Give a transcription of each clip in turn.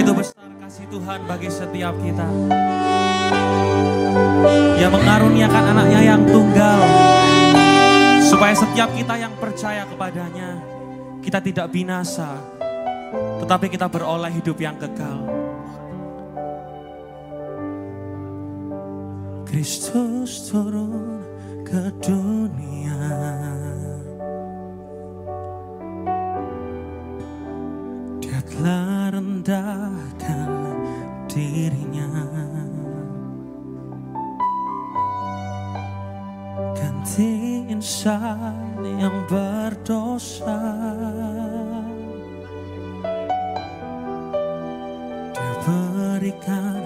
Begitu besar kasih Tuhan bagi setiap kita, yang mengaruniakan anaknya yang tunggal, supaya setiap kita yang percaya kepadanya, kita tidak binasa, tetapi kita beroleh hidup yang kekal. Kristus turun ke dunia, Dia telah rendahkan dirinya, ganti insan yang berdosa. Dia berikan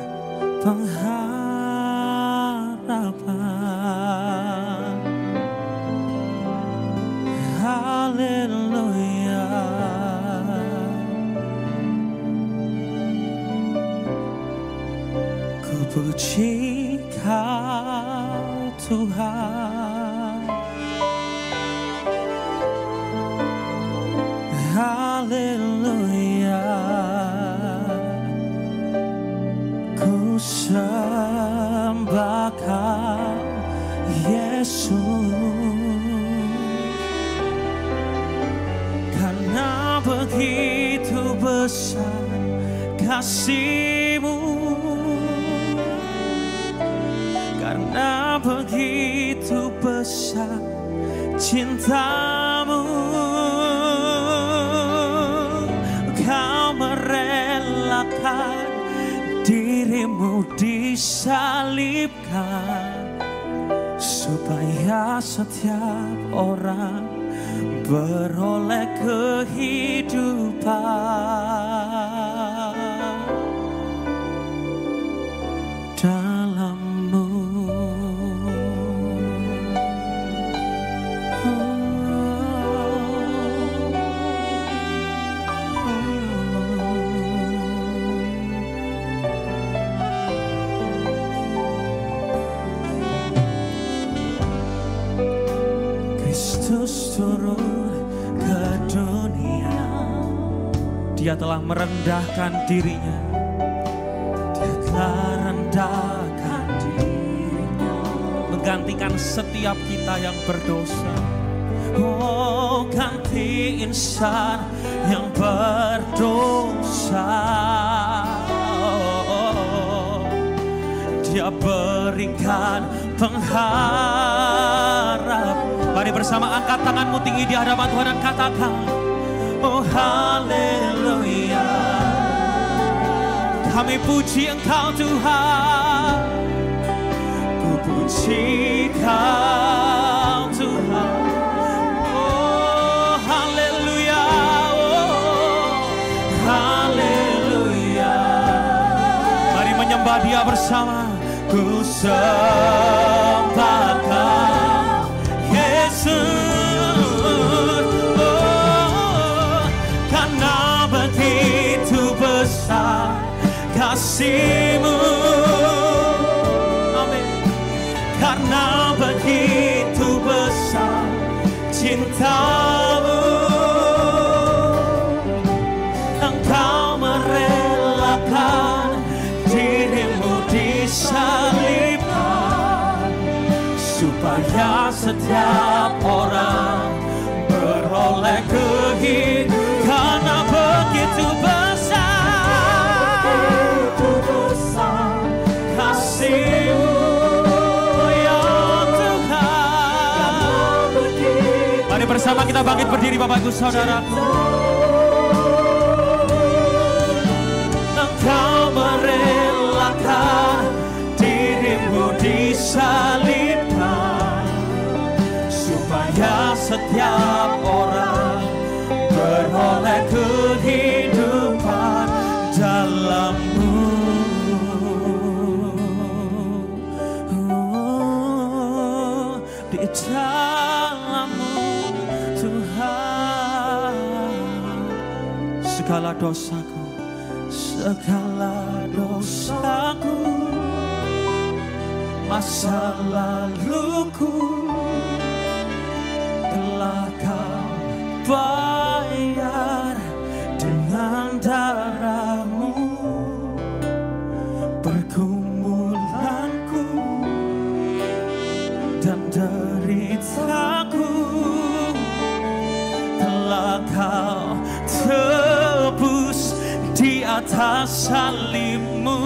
pengharapan. Haleluya. Ku puji Kau Tuhan. Haleluya. Ku sembah Kau Yesus, karena begitu besar kasih-Mu, karena begitu besar cinta-Mu, Kau merelakan diri-Mu disalibkan, supaya setiap orang beroleh kehidupan dalam-Mu. Kristus turun ke dunia, Dia telah merendahkan dirinya, Dia telah rendahkan dirinya, menggantikan setiap kita yang berdosa. Oh, ganti insan yang berdosa. Oh, Dia berikan pengharap. Mari bersama angkat tanganmu tinggi di hadapan Tuhan dan katakan, oh haleluya. Kami puji Engkau Tuhan, ku puji Kau Tuhan. Oh haleluya, oh haleluya. Mari menyembah Dia bersama. Ku sembah Kau Yesus, oh, karena begitu besar kasih-Mu, amin. Karena begitu besar cinta-Mu, Engkau merelakan diri-Mu disalibkan, supaya setiap orang beroleh kehidupan. Karena begitu besar kasih-Mu, ya Tuhan. Mari bersama kita bangkit berdiri, Bapak Ibu Saudaraku. Engkau merelakan diri-Mu disalibkan, supaya setiap orang beroleh kehidupan dalam-Mu. Oh, di dalam-Mu Tuhan. Segala dosaku, segala dosaku, masa laluku telah Kau bayar dengan darah-Mu. pergumulanku dan deritaku telah Kau tebus di atas salibmu.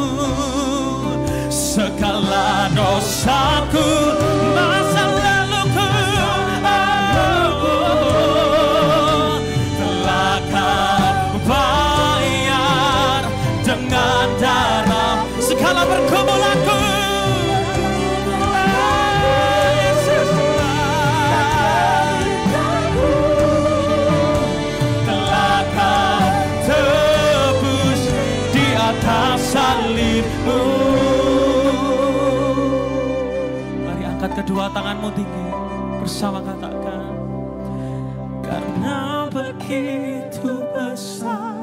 Segala dosaku, masa laluku, telah Kau bayar dengan darah. Segala pergumulanku, telah Kau tebus di atas salibmu. Mari angkat kedua tanganmu tinggi, bersama katakan, karena begitu besar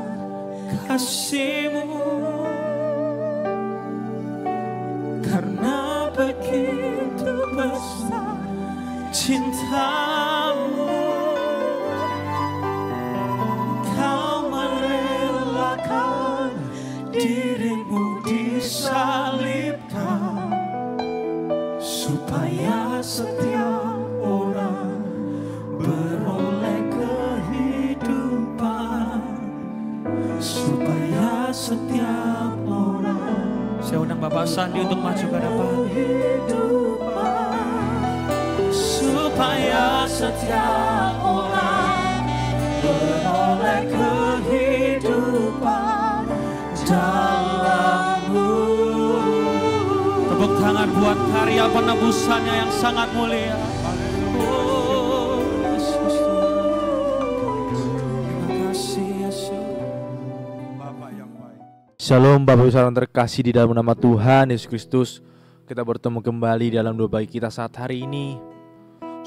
kasih-Mu, karena begitu besar cinta-Mu, Kau merelakan diri-Mu disalibkan, supaya setiap orang beroleh kehidupan, supaya setiap orang. Saya undang Bapak Sandi untuk maju ke depan. Supaya setiap orang beroleh kehidupan dalam-Mu. Tepuk tangan buat karya penebusannya yang sangat mulia. Oh, Yesus. Terima kasih Yesus. Bapak yang baik. Shalom Bapak Ibu saudara terkasih di dalam nama Tuhan Yesus Kristus. Kita bertemu kembali dalam doa bagi kita saat hari ini.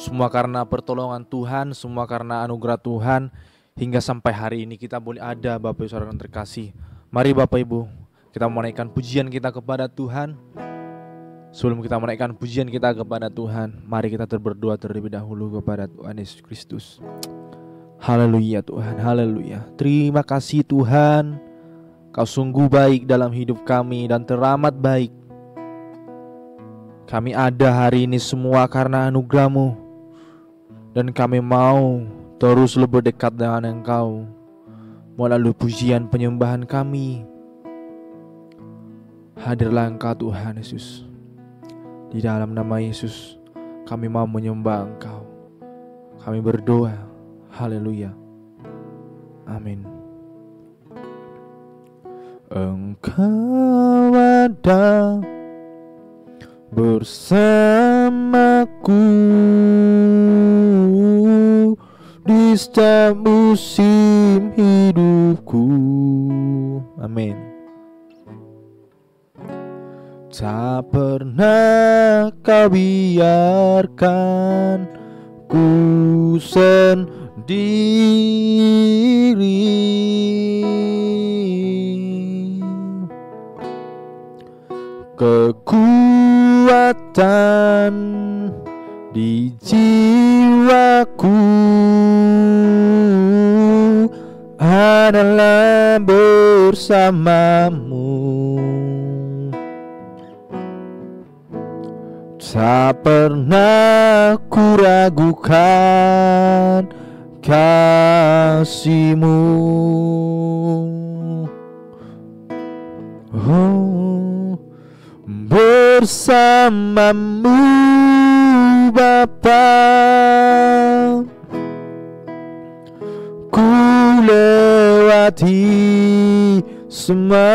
Semua karena pertolongan Tuhan, semua karena anugerah Tuhan, hingga sampai hari ini kita boleh ada Bapak Ibu saudara terkasih. Mari Bapak Ibu, kita menaikkan pujian kita kepada Tuhan. Sebelum kita menaikkan pujian kita kepada Tuhan, mari kita berdoa terlebih dahulu kepada Tuhan Yesus Kristus. Haleluya Tuhan, haleluya. Terima kasih Tuhan, Kau sungguh baik dalam hidup kami dan teramat baik. Kami ada hari ini semua karena anugerah-Mu, dan kami mau terus lebih dekat dengan Engkau melalui pujian penyembahan kami. Hadirlah Engkau Tuhan Yesus. Di dalam nama Yesus kami mau menyembah Engkau. Kami berdoa. Haleluya. Amin. Engkau ada bersamaku di setiap musim hidupku. Amin. Tak pernah Kau biarkan ku sendiri. Kekuatan di jiwaku adalah bersamamu. Tak pernah ku ragukan kasih-Mu. Oh, bersamamu Bapa, ku lewati semua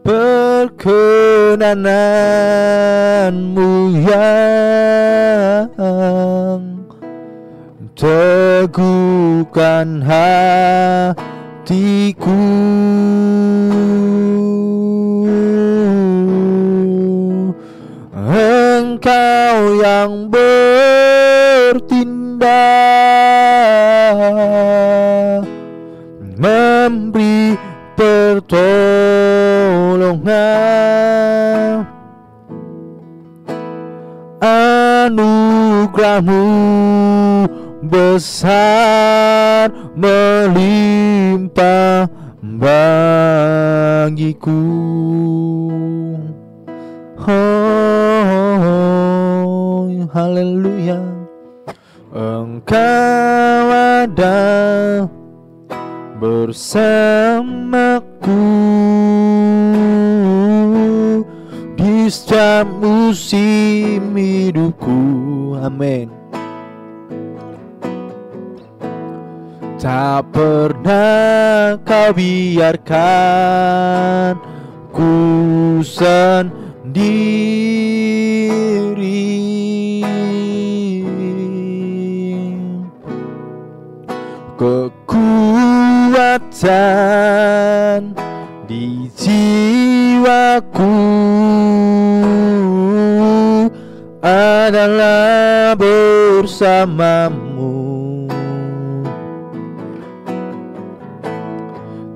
perkenananmu yang teguhkan hatiku. Engkau yang bertindak memberi pertolongan, anugerah-Mu besar melimpah bagiku. Oh, haleluya. Engkau ada bersamaku di setiap musim hidupku. Amin. Tak pernah kau biarkan ku sendiri. Kekuatan di jiwaku adalah bersamamu.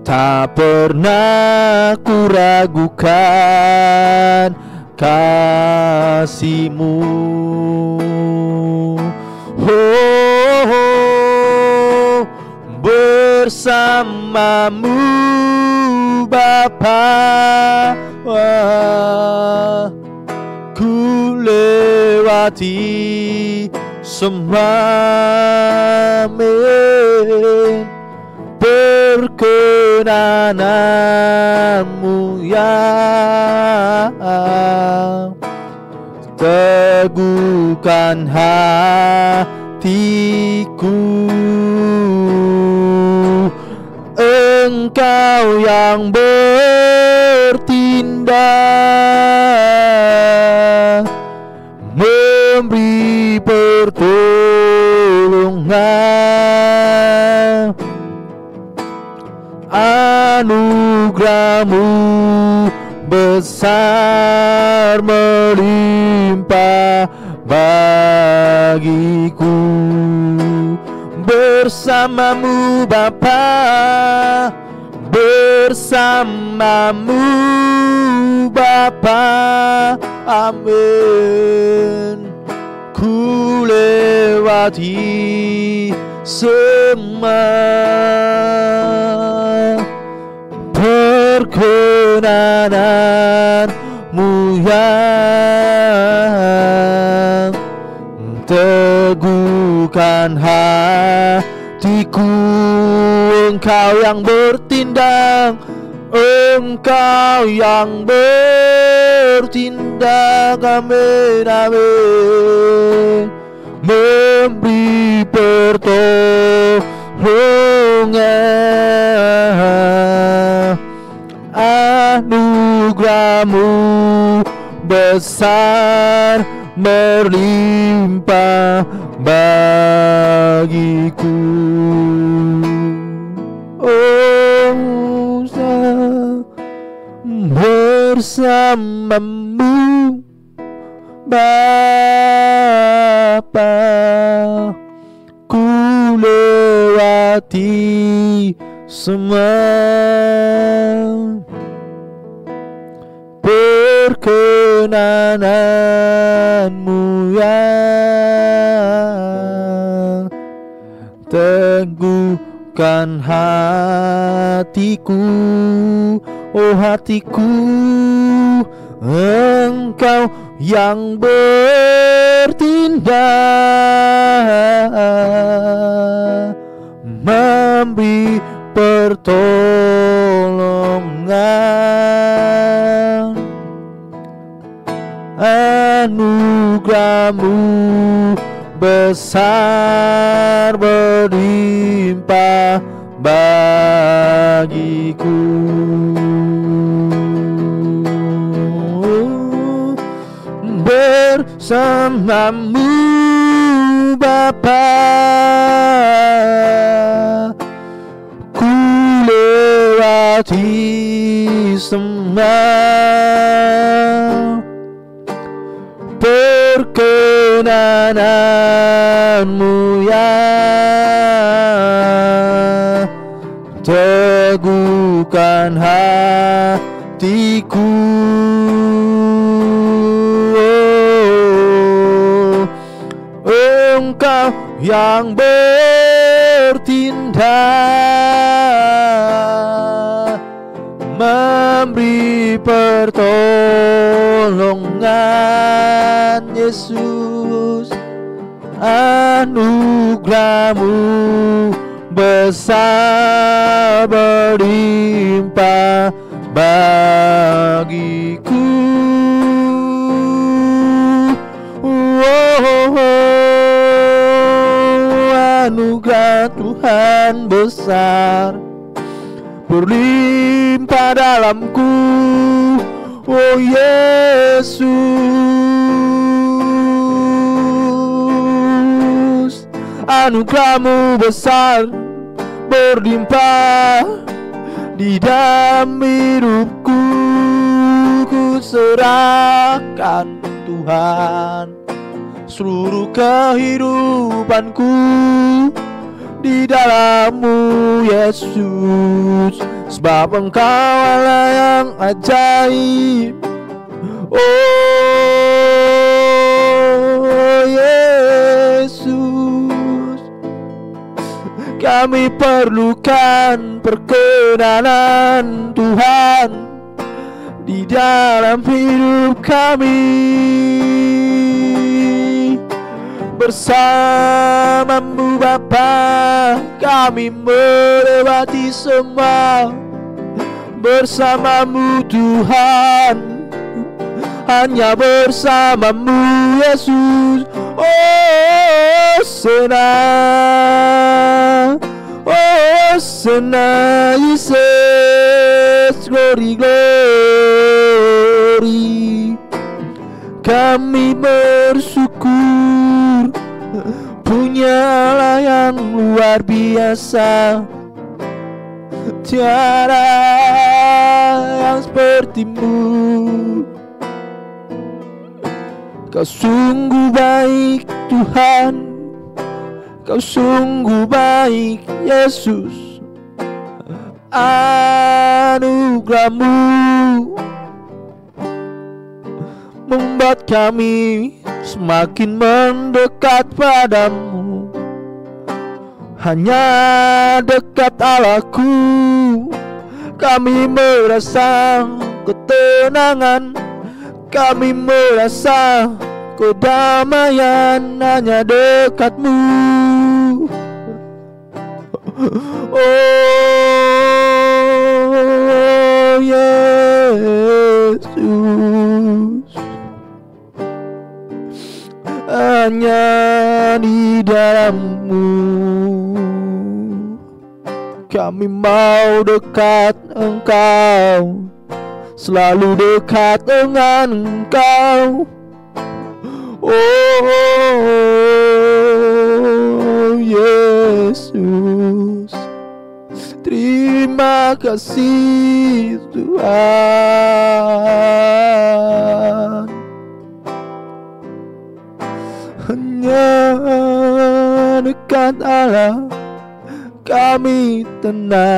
Tak pernah ku ragukan kasih-Mu. Oh, bersamamu Bapa, ku lewati semua perkenananmu ya. Teguhkan hatiku, Engkau yang bertindak, memberi pertolongan. Anugerah-Mu besar melimpah bagiku. Bersamamu Bapa, bersamamu Bapa, amin. Ku lewati semua perkenanan-Mu yang teguhkan hatiku. Engkau yang bertindak, Engkau yang bertindak, amin, amin. Memberi pertolongan. Anugerah-Mu besar melimpah bagiku. Oh, bersamamu Bapa, ku lewati semua perkenanan-Mu yang teguhkan hatiku. Oh hatiku, Engkau yang bertindak, memberi pertolongan. Anugerah-Mu besar berlimpah bagiku. Bersamamu Bapa, ku lewati semua perkenanan-Mu yang teguhkan hatiku. Engkau yang bertindak, pertolongan Yesus, anugerah-Mu besar berlimpah bagiku. Anugerah Tuhan besar berlimpah dalamku, oh Yesus. Anugerah-Mu besar berlimpah di dalam hidupku. Ku serahkan Tuhan seluruh kehidupanku di dalam-Mu Yesus, sebab Engkau Allah yang ajaib. Oh Yesus, kami perlukan perkenanan Tuhan di dalam hidup kami. Bersama-Mu Bapa, kami melewati semua. Bersama-Mu Tuhan, hanya bersama-Mu Yesus. Oh senang, oh senang Yesus, glory glory. Kami bersyukur punya Allah yang luar biasa. Tiada yang seperti-Mu. Kau sungguh baik Tuhan, Kau sungguh baik Yesus. Anugerah-Mu membuat kami semakin mendekat padamu. Hanya dekat Allahku, kami merasa ketenangan, kami merasa kedamaian hanya dekat-Mu. Oh Yesus, hanya di dalam-Mu kami mau dekat Engkau, selalu dekat dengan Engkau. Oh Yesus, terima kasih Tuhan. Hanya dekat Allah kami tenang.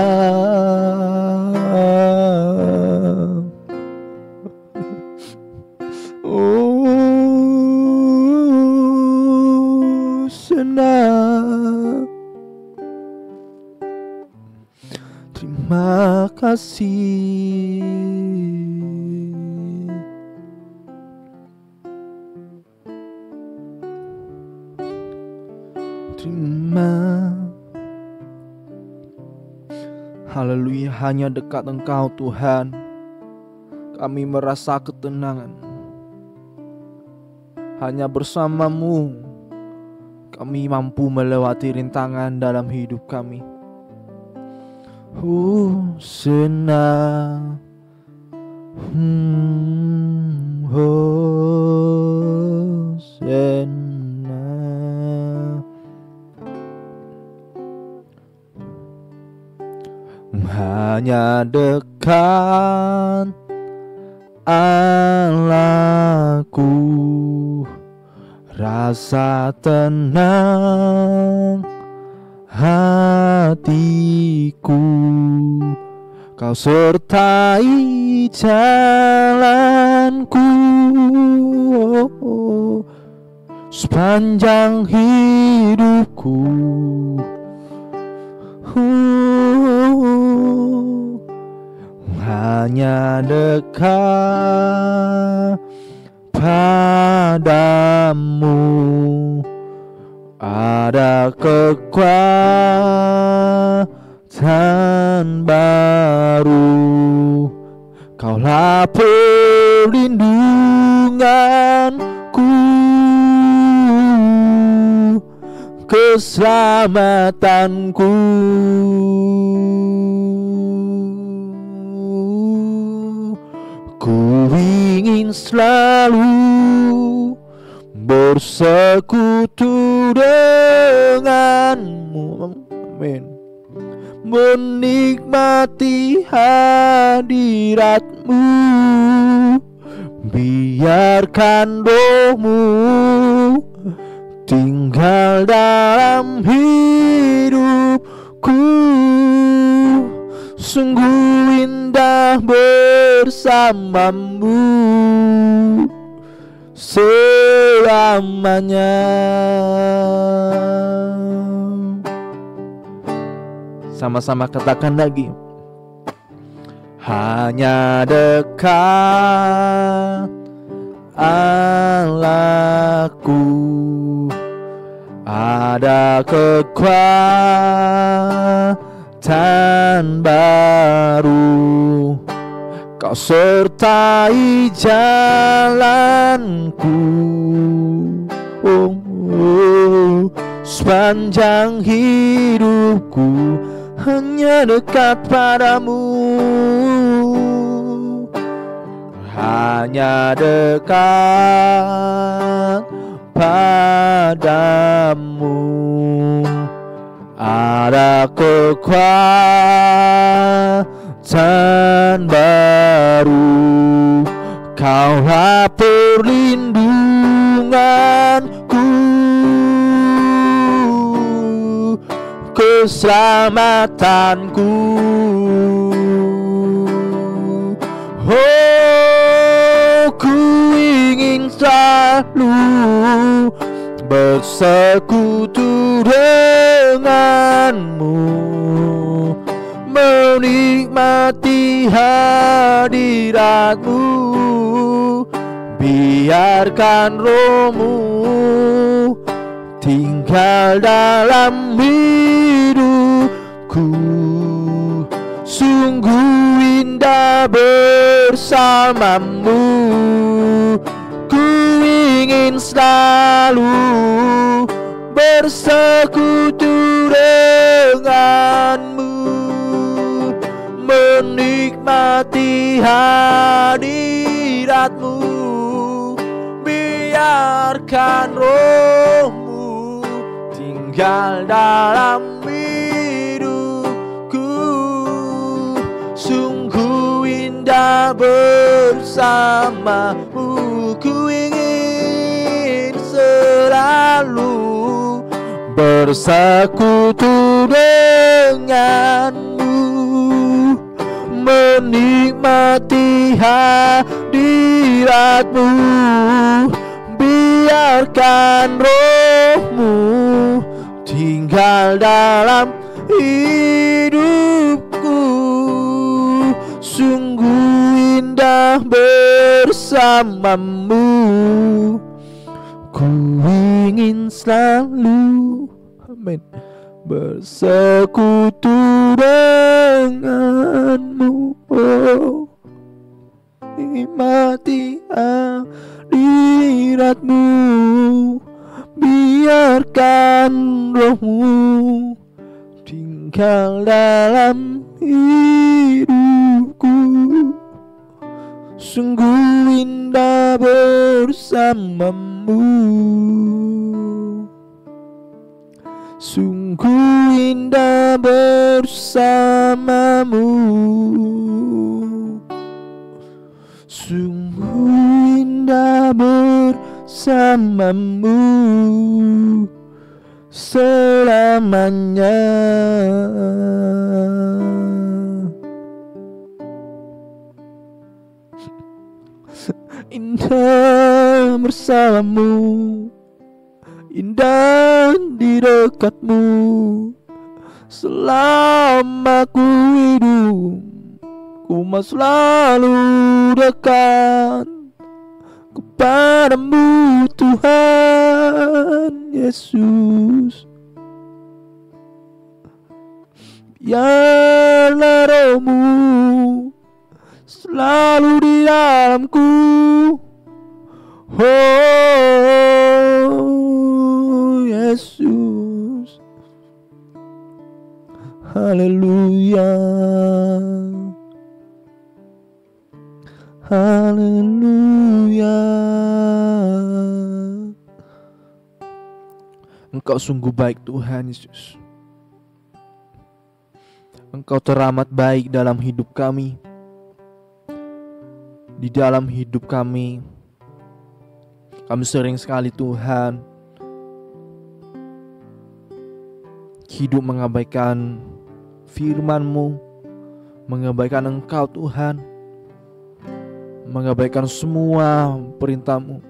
Oh senang. Terima kasih. Terima. Haleluya, hanya dekat Engkau Tuhan kami merasa ketenangan. Hanya bersama-Mu kami mampu melewati rintangan dalam hidup kami. Senang. Senang. Hanya dekat Allahku, rasa tenang hatiku. Kau sertai jalanku sepanjang hidupku. hanya dekat padamu ada kekuatan baru. Kaulah perlindunganku, keselamatanku. Ku ingin selalu bersekutu denganmu, amin, menikmati hadiratmu. Biarkan rohmu tinggal dalam hidupku. Sungguh indah bersamamu selamanya. Sama-sama katakan lagi. Hanya dekat Allahku ada kekuatan baru. Kau sertai jalanku, sepanjang hidupku hanya dekat padamu. Hanya dekat padamu ada kekuatan baru. Kaulah perlindunganku, keselamatanku. Oh, ku ingin selalu bersekutu denganmu, menikmati hadiratmu. Biarkan rohmu tinggal dalam hidupku. Sungguh indah bersamamu. Ku ingin selalu bersekutu denganmu, menikmati hadiratmu. Biarkan rohmu tinggal dalam hidupku. Sungguh indah bersamamu. Ku ingin selalu bersekutu denganmu, menikmati hadiratmu. Biarkan rohmu tinggal dalam hidupku. Sungguh indah bersamamu. Ku ingin selalu, amin, bersekutu denganmu. Oh, nikmati hadiratmu. Biarkan rohmu tinggal dalam hidupku. Sungguh indah bersamamu. Sungguh indah bersamamu. Sungguh indah bersamamu selamanya. Indah bersamamu, indah di dekatmu. Selama ku hidup, ku mau selalu dekat kepadamu Tuhan Yesus. Biarlah rohmu selalu di dalamku. Oh Yesus, haleluya, haleluya. Engkau sungguh baik Tuhan Yesus. Engkau teramat baik dalam hidup kami. Di dalam hidup kami sering sekali Tuhan hidup mengabaikan firman-Mu, mengabaikan Engkau Tuhan, mengabaikan semua perintah-Mu.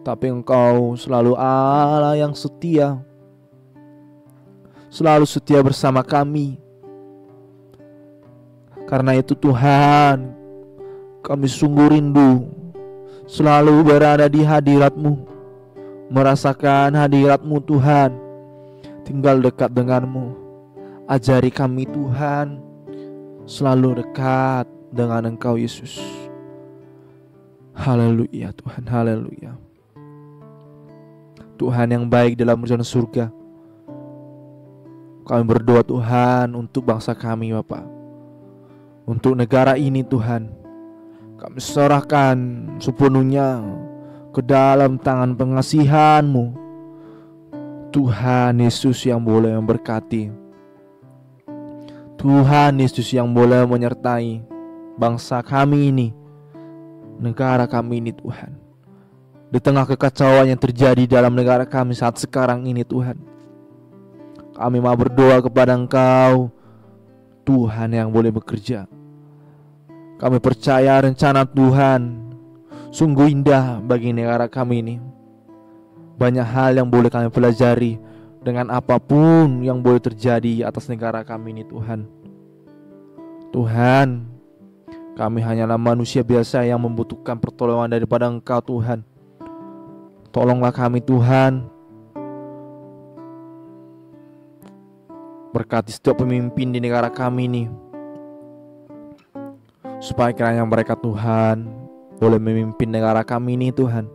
Tapi Engkau selalu Allah yang setia, selalu setia bersama kami. Karena itu Tuhan, kami sungguh rindu selalu berada di hadirat-Mu, merasakan hadirat-Mu Tuhan, tinggal dekat dengan-Mu. Ajari kami Tuhan selalu dekat dengan Engkau Yesus. Haleluya Tuhan, haleluya. Tuhan yang baik dalam rencana surga, kami berdoa Tuhan untuk bangsa kami Bapa, untuk negara ini Tuhan. Kami serahkan sepenuhnya ke dalam tangan pengasihan-Mu Tuhan Yesus yang boleh memberkati, Tuhan Yesus yang boleh menyertai bangsa kami ini, negara kami ini Tuhan. Di tengah kekacauan yang terjadi dalam negara kami saat sekarang ini Tuhan, kami mau berdoa kepada Engkau Tuhan yang boleh bekerja. Kami percaya rencana Tuhan sungguh indah bagi negara kami ini. Banyak hal yang boleh kami pelajari dengan apapun yang boleh terjadi atas negara kami ini Tuhan. Tuhan, kami hanyalah manusia biasa yang membutuhkan pertolongan daripada Engkau Tuhan. Tolonglah kami Tuhan. Berkati setiap pemimpin di negara kami ini, supaya kiranya mereka Tuhan boleh memimpin negara kami ini Tuhan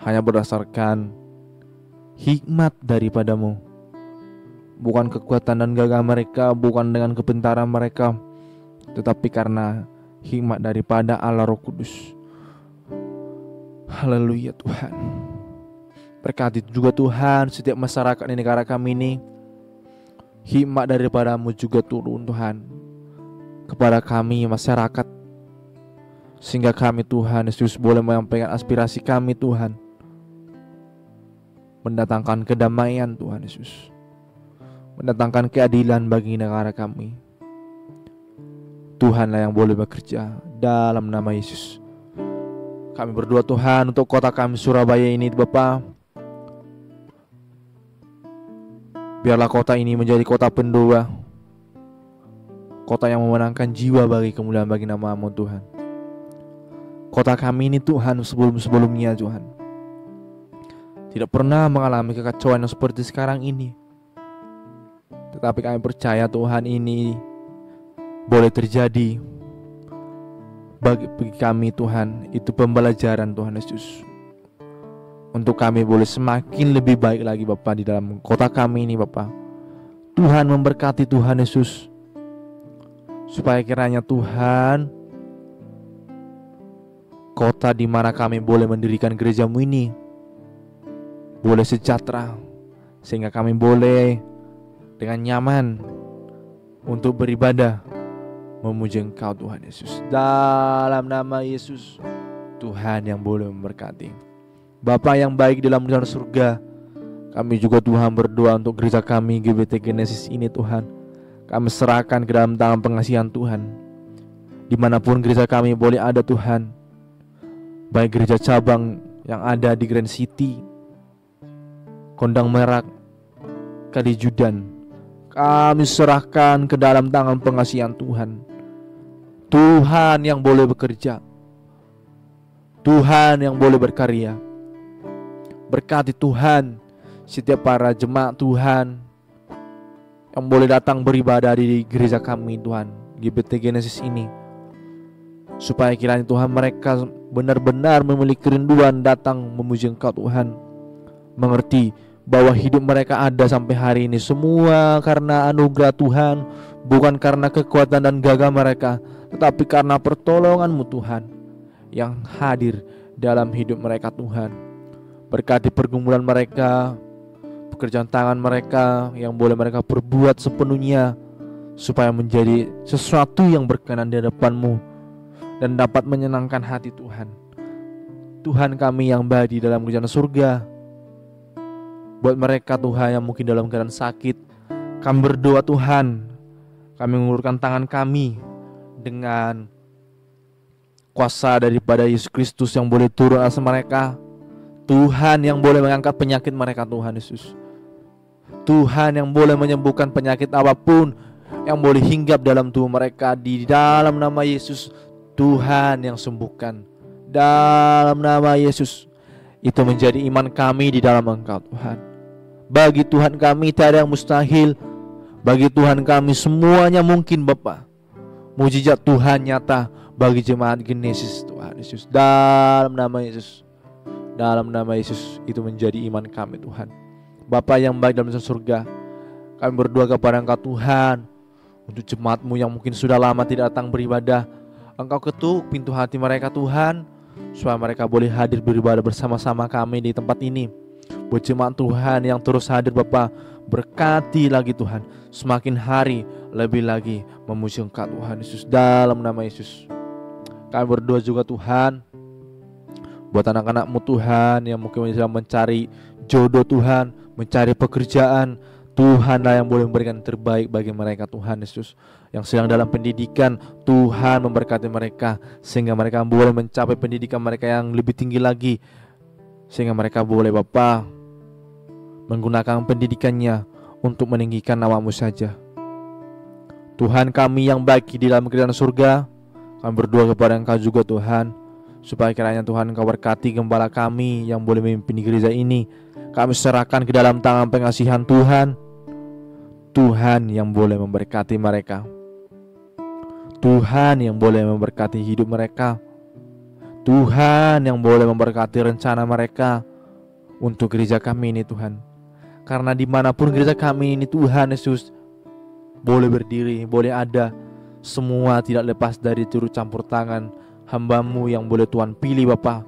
hanya berdasarkan hikmat daripada-Mu, bukan kekuatan dan gagah mereka, bukan dengan kepintaran mereka, tetapi karena hikmat daripada Allah Roh Kudus. Haleluya Tuhan. Berkati juga Tuhan setiap masyarakat di negara kami ini. Hikmat daripada-Mu juga turun Tuhan kepada kami masyarakat, sehingga kami Tuhan Yesus boleh menyampaikan aspirasi kami Tuhan, mendatangkan kedamaian Tuhan Yesus, mendatangkan keadilan bagi negara kami. Tuhanlah yang boleh bekerja dalam nama Yesus. Kami berdoa Tuhan untuk kota kami Surabaya ini Bapa. Biarlah kota ini menjadi kota pendoa, kota yang memenangkan jiwa bagi kemuliaan bagi nama-Mu Tuhan. Kota kami ini Tuhan sebelum-sebelumnya Tuhan tidak pernah mengalami kekacauan yang seperti sekarang ini. Tetapi kami percaya Tuhan ini boleh terjadi bagi kami Tuhan. Itu pembelajaran Tuhan Yesus, untuk kami boleh semakin lebih baik lagi Bapa di dalam kota kami ini Bapa. Tuhan memberkati Tuhan Yesus, supaya kiranya Tuhan kota di mana kami boleh mendirikan gereja-Mu ini boleh sejahtera, sehingga kami boleh dengan nyaman untuk beribadah memuji Engkau Tuhan Yesus. Dalam nama Yesus, Tuhan yang boleh memberkati. Bapa yang baik dalam rencana surga, kami juga Tuhan berdoa untuk gereja kami GBT Genesis ini Tuhan. Kami serahkan ke dalam tangan pengasihan Tuhan. Dimanapun gereja kami boleh ada Tuhan, baik gereja cabang yang ada di Grand City, Kondang Merak, Kalijudan, kami serahkan ke dalam tangan pengasihan Tuhan. Tuhan yang boleh bekerja, Tuhan yang boleh berkarya. Berkati Tuhan setiap para jemaat Tuhan yang boleh datang beribadah di gereja kami Tuhan, GBT Genesis ini, supaya kiranya Tuhan mereka benar-benar memiliki kerinduan datang memuji Engkau Tuhan, mengerti bahwa hidup mereka ada sampai hari ini semua karena anugerah Tuhan, bukan karena kekuatan dan gagah mereka, tetapi karena pertolongan-Mu Tuhan yang hadir dalam hidup mereka Tuhan. Berkati pergumulan mereka, pekerjaan tangan mereka yang boleh mereka perbuat sepenuhnya, supaya menjadi sesuatu yang berkenan di hadapan-Mu dan dapat menyenangkan hati Tuhan. Tuhan kami yang baik di dalam kerajaan surga, buat mereka Tuhan yang mungkin dalam keadaan sakit, kami berdoa Tuhan, kami mengulurkan tangan kami dengan kuasa daripada Yesus Kristus yang boleh turun atas mereka. Tuhan yang boleh mengangkat penyakit mereka Tuhan Yesus. Tuhan yang boleh menyembuhkan penyakit apapun yang boleh hinggap dalam tubuh mereka, di dalam nama Yesus. Tuhan yang sembuhkan dalam nama Yesus. Itu menjadi iman kami di dalam Engkau Tuhan. Bagi Tuhan kami tiada yang mustahil. Bagi Tuhan kami semuanya mungkin Bapa. Mujizat Tuhan nyata bagi jemaat Genesis Tuhan Yesus. Dalam nama Yesus. Dalam nama Yesus, itu menjadi iman kami Tuhan. Bapa yang baik dalam surga, kami berdoa kepada Engkau Tuhan, untuk jemaat-Mu yang mungkin sudah lama tidak datang beribadah. Engkau ketuk pintu hati mereka Tuhan, supaya mereka boleh hadir beribadah bersama-sama kami di tempat ini. Buat jemaat Tuhan yang terus hadir Bapa, berkati lagi Tuhan, semakin hari lebih lagi memuji Engkau Tuhan Yesus. Dalam nama Yesus kami berdoa juga Tuhan, buat anak-anak-Mu Tuhan yang mungkin sedang mencari jodoh Tuhan, mencari pekerjaan, Tuhanlah yang boleh memberikan yang terbaik bagi mereka Tuhan Yesus. Yang sedang dalam pendidikan, Tuhan memberkati mereka, sehingga mereka boleh mencapai pendidikan mereka yang lebih tinggi lagi, sehingga mereka boleh Bapa menggunakan pendidikannya untuk meninggikan nama-Mu saja. Tuhan kami yang baik di dalam kerajaan surga, kami berdoa kepada Engkau juga Tuhan, supaya kiranya Tuhan Engkau berkati gembala kami yang boleh memimpin gereja ini. Kami serahkan ke dalam tangan pengasihan Tuhan. Tuhan yang boleh memberkati mereka, Tuhan yang boleh memberkati hidup mereka, Tuhan yang boleh memberkati rencana mereka untuk gereja kami ini Tuhan. Karena dimanapun gereja kami ini Tuhan Yesus boleh berdiri, boleh ada, semua tidak lepas dari turut campur tangan hamba-Mu yang boleh Tuhan pilih Bapa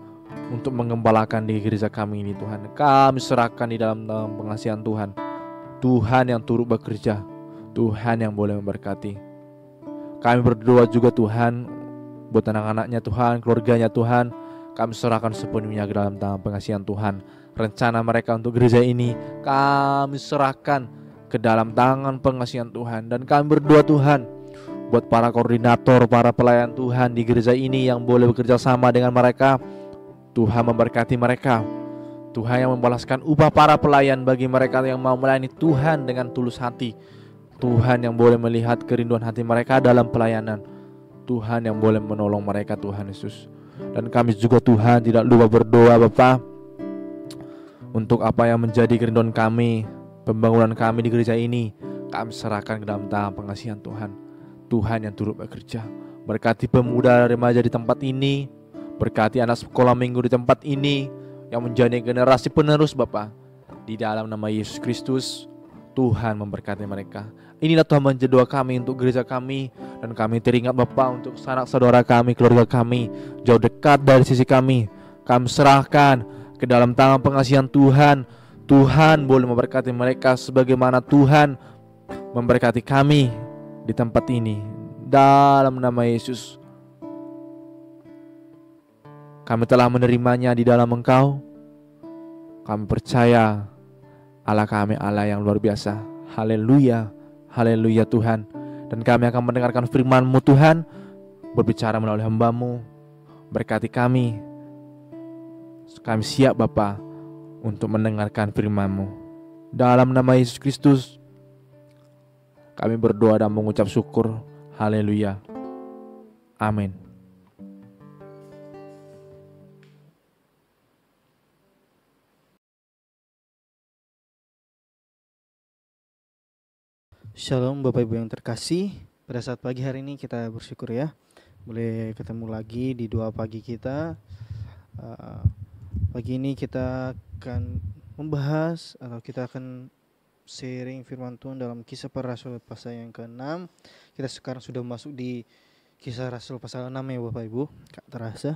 untuk menggembalakan di gereja kami ini Tuhan. Kami serahkan di dalam pengasihan Tuhan. Tuhan yang turut bekerja, Tuhan yang boleh memberkati. Kami berdoa juga Tuhan buat anak-anaknya Tuhan, keluarganya Tuhan, kami serahkan sepenuhnya ke dalam tangan pengasihan Tuhan. Rencana mereka untuk gereja ini kami serahkan ke dalam tangan pengasihan Tuhan. Dan kami berdoa Tuhan buat para koordinator, para pelayan Tuhan di gereja ini yang boleh bekerja sama dengan mereka. Tuhan memberkati mereka. Tuhan yang membalaskan upah para pelayan bagi mereka yang mau melayani Tuhan dengan tulus hati. Tuhan yang boleh melihat kerinduan hati mereka dalam pelayanan. Tuhan yang boleh menolong mereka Tuhan Yesus. Dan kami juga Tuhan tidak lupa berdoa Bapa, untuk apa yang menjadi kerinduan kami, pembangunan kami di gereja ini, kami serahkan ke dalam tangan pengasihan Tuhan. Tuhan yang turut bekerja. Berkati pemuda remaja di tempat ini, berkati anak sekolah minggu di tempat ini, yang menjadi generasi penerus Bapa. Di dalam nama Yesus Kristus, Tuhan memberkati mereka. Inilah Tuhan menjadi doa kami untuk gereja kami. Dan kami teringat Bapa untuk sanak saudara kami, keluarga kami, jauh dekat dari sisi kami. Kami serahkan ke dalam tangan pengasihan Tuhan. Tuhan boleh memberkati mereka sebagaimana Tuhan memberkati kami di tempat ini. Dalam nama Yesus, kami telah menerimanya di dalam Engkau. Kami percaya Allah kami Allah yang luar biasa. Haleluya, haleluya Tuhan. Dan kami akan mendengarkan firman-Mu Tuhan, berbicara melalui hamba-Mu. Berkati kami. Kami siap Bapa untuk mendengarkan firman-Mu. Dalam nama Yesus Kristus, Kami berdoa dan mengucap syukur. Haleluya. Amin. Shalom Bapak Ibu yang terkasih. Pada saat pagi hari ini kita bersyukur ya, boleh ketemu lagi di doa pagi kita. Pagi ini kita akan membahas atau kita akan sharing firman Tuhan dalam Kisah Para Rasul pasal yang ke-6. Kita sekarang sudah masuk di Kisah Rasul pasal 6 ya Bapak Ibu. Gak terasa.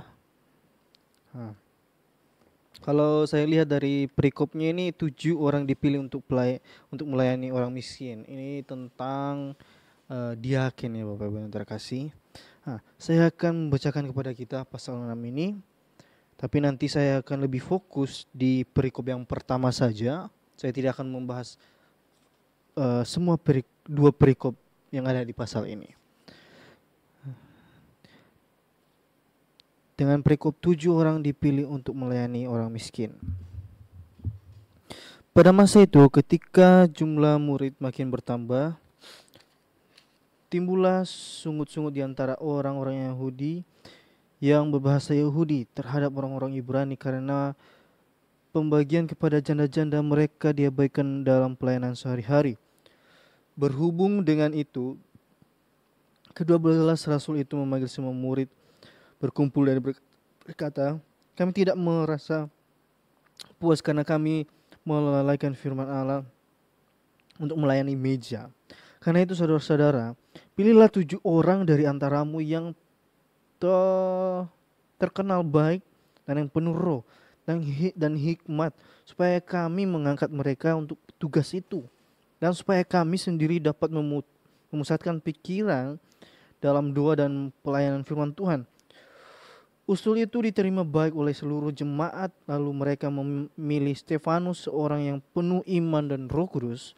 Kalau saya lihat dari perikopnya ini 7 orang dipilih untuk melayani orang miskin. Ini tentang diaken ya Bapak Ibu yang terkasih. Saya akan membacakan kepada kita pasal 6 ini. Tapi nanti saya akan lebih fokus di perikop yang pertama saja. Saya tidak akan membahas semua dua perikop yang ada di pasal ini. Dengan perikop 7 orang dipilih untuk melayani orang miskin. Pada masa itu ketika jumlah murid makin bertambah, timbullah sungut-sungut di antara orang-orang Yahudi yang berbahasa Yahudi terhadap orang-orang Ibrani karena pembagian kepada janda-janda mereka diabaikan dalam pelayanan sehari-hari. Berhubung dengan itu, kedua belas rasul itu memanggil semua murid berkumpul dan berkata, kami tidak merasa puas karena kami melalaikan firman Allah untuk melayani meja. Karena itu saudara-saudara, pilihlah 7 orang dari antaramu yang terkenal baik dan yang penuh roh dan hikmat, supaya kami mengangkat mereka untuk tugas itu, dan supaya kami sendiri dapat memusatkan pikiran dalam doa dan pelayanan firman Tuhan. Usul itu diterima baik oleh seluruh jemaat. Lalu mereka memilih Stefanus, seorang yang penuh iman dan Roh Kudus,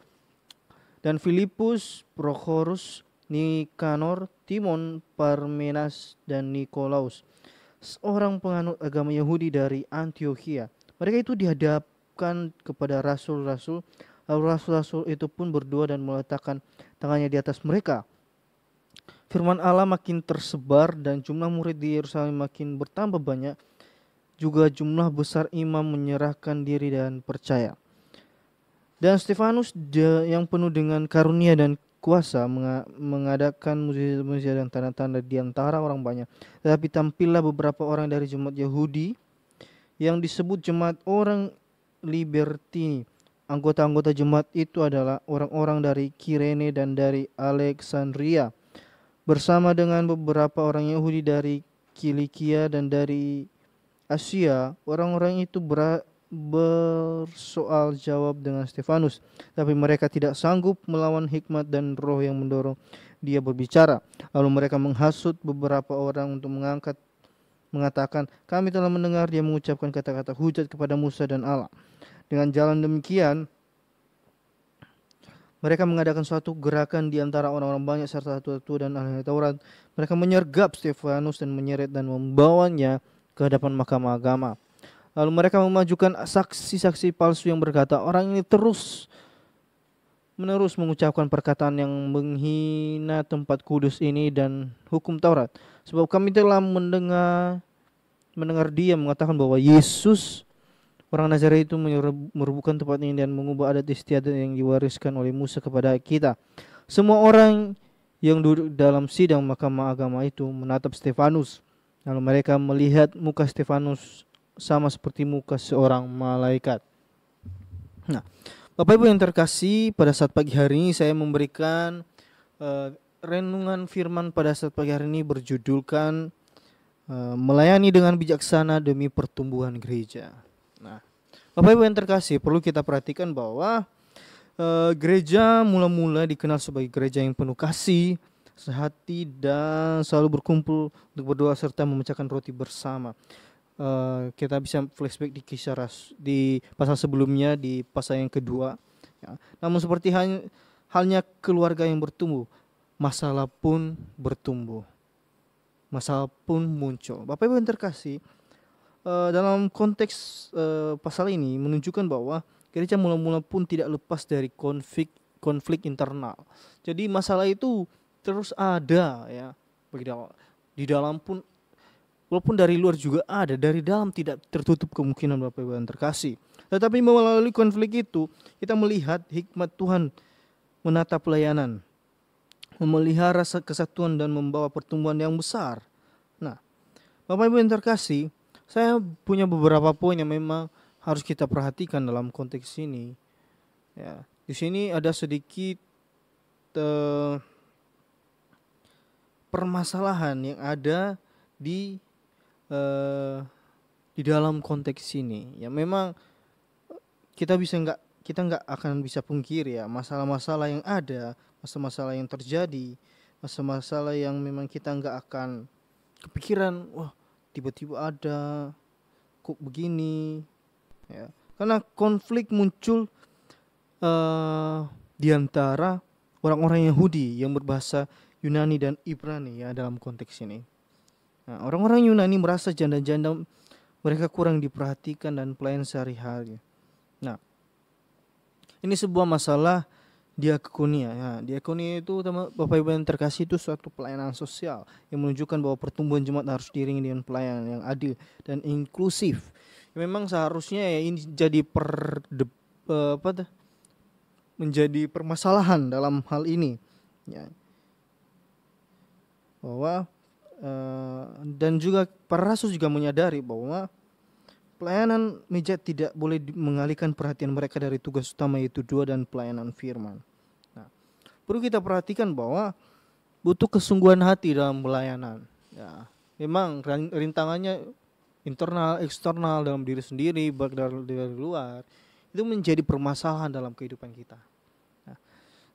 dan Filipus, Prokhorus, Nikanor, Timon, Parmenas, dan Nikolaus, seorang penganut agama Yahudi dari Antiokhia. Mereka itu dihadapkan kepada rasul-rasul. Lalu rasul-rasul itu pun berdoa dan meletakkan tangannya di atas mereka. Firman Allah makin tersebar dan jumlah murid di Yerusalem makin bertambah banyak. Juga jumlah besar imam menyerahkan diri dan percaya. Dan Stefanus yang penuh dengan karunia dan kuasa mengadakan mujizat-mujizat dan tanda-tanda di antara orang banyak. Tetapi tampillah beberapa orang dari jemaat Yahudi yang disebut jemaat orang Libertini. Anggota-anggota jemaat itu adalah orang-orang dari Kirene dan dari Alexandria, bersama dengan beberapa orang Yahudi dari Kilikia dan dari Asia. Orang-orang itu bersoal jawab dengan Stefanus, tapi mereka tidak sanggup melawan hikmat dan roh yang mendorong dia berbicara. Lalu mereka menghasut beberapa orang untuk mengatakan, kami telah mendengar dia mengucapkan kata-kata hujat kepada Musa dan Allah. Dengan jalan demikian, mereka mengadakan suatu gerakan di antara orang-orang banyak serta tua-tua dan ahli Taurat. Mereka menyergap Stefanus dan menyeret dan membawanya ke hadapan mahkamah agama. Lalu mereka memajukan saksi-saksi palsu yang berkata, orang ini terus-menerus mengucapkan perkataan yang menghina tempat kudus ini dan hukum Taurat. Sebab kami telah mendengar dia mengatakan bahwa Yesus, orang Nazaret itu merubuhkan tempat ini dan mengubah adat istiadat yang diwariskan oleh Musa kepada kita. Semua orang yang duduk dalam sidang mahkamah agama itu menatap Stefanus. Lalu mereka melihat muka Stefanus sama seperti muka seorang malaikat. Nah, Bapak Ibu yang terkasih, pada saat pagi hari ini saya memberikan renungan firman pada saat pagi hari ini berjudulkan melayani dengan bijaksana demi pertumbuhan gereja. Nah, Bapak Ibu yang terkasih, perlu kita perhatikan bahwa gereja mula-mula dikenal sebagai gereja yang penuh kasih, sehati, dan selalu berkumpul untuk berdoa serta memecahkan roti bersama. Kita bisa flashback di kisah di pasal sebelumnya, di pasal yang kedua. Ya. Namun seperti halnya keluarga yang bertumbuh, masalah pun bertumbuh, masalah pun muncul. Bapak Ibu yang terkasih, dalam konteks pasal ini menunjukkan bahwa gereja mula-mula pun tidak lepas dari konflik konflik internal. Jadi masalah itu terus ada ya. Di dalam pun, walaupun dari luar juga ada, dari dalam tidak tertutup kemungkinan Bapak Ibu yang terkasih. Tetapi melalui konflik itu kita melihat hikmat Tuhan menata pelayanan, memelihara kesatuan dan membawa pertumbuhan yang besar. Nah, Bapak Ibu yang terkasih, saya punya beberapa poin yang memang harus kita perhatikan dalam konteks ini. Ya, di sini ada sedikit permasalahan yang ada di dalam konteks ini. Ya, memang kita nggak akan bisa pungkiri ya masalah-masalah yang ada, masalah-masalah yang terjadi, masalah-masalah yang memang kita nggak akan kepikiran, wah tiba-tiba ada kok begini. Ya, karena konflik muncul di antara orang-orang Yahudi yang berbahasa Yunani dan Ibrani ya dalam konteks ini. Nah, orang-orang Yunani merasa janda-janda mereka kurang diperhatikan dan pelayan sehari-hari. Nah, ini sebuah masalah diakonia. Ya, diakonia itu Bapak Ibu yang terkasih itu suatu pelayanan sosial yang menunjukkan bahwa pertumbuhan jemaat harus diiringi dengan pelayanan yang adil dan inklusif. Ya, memang seharusnya ya ini jadi menjadi permasalahan dalam hal ini. Ya. Bahwa dan juga para rasul juga menyadari bahwa pelayanan meja tidak boleh mengalihkan perhatian mereka dari tugas utama yaitu doa dan pelayanan firman. Nah, perlu kita perhatikan bahwa butuh kesungguhan hati dalam pelayanan. Ya, memang rintangannya internal, eksternal dalam diri sendiri, baik dari luar, itu menjadi permasalahan dalam kehidupan kita.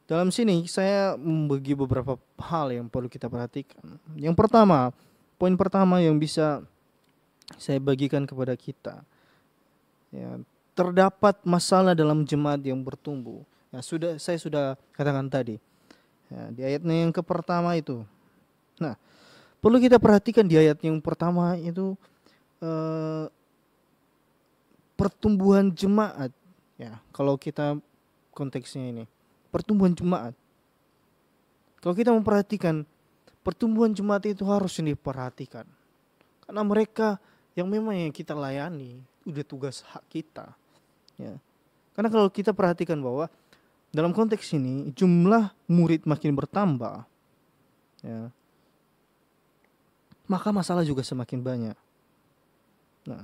Dalam sini saya membagi beberapa hal yang perlu kita perhatikan. Yang pertama, poin pertama yang bisa saya bagikan kepada kita, ya, terdapat masalah dalam jemaat yang bertumbuh. Ya, saya sudah katakan tadi, ya, di ayatnya yang pertama itu. Nah, perlu kita perhatikan di ayat yang pertama itu pertumbuhan jemaat. Ya, kalau kita konteksnya ini. Pertumbuhan jemaat. Kalau kita memperhatikan pertumbuhan jemaat itu harus diperhatikan. Karena mereka yang memang yang kita layani, udah tugas hak kita. Ya. Karena kalau kita perhatikan bahwa dalam konteks ini jumlah murid makin bertambah, ya, maka masalah juga semakin banyak. Nah,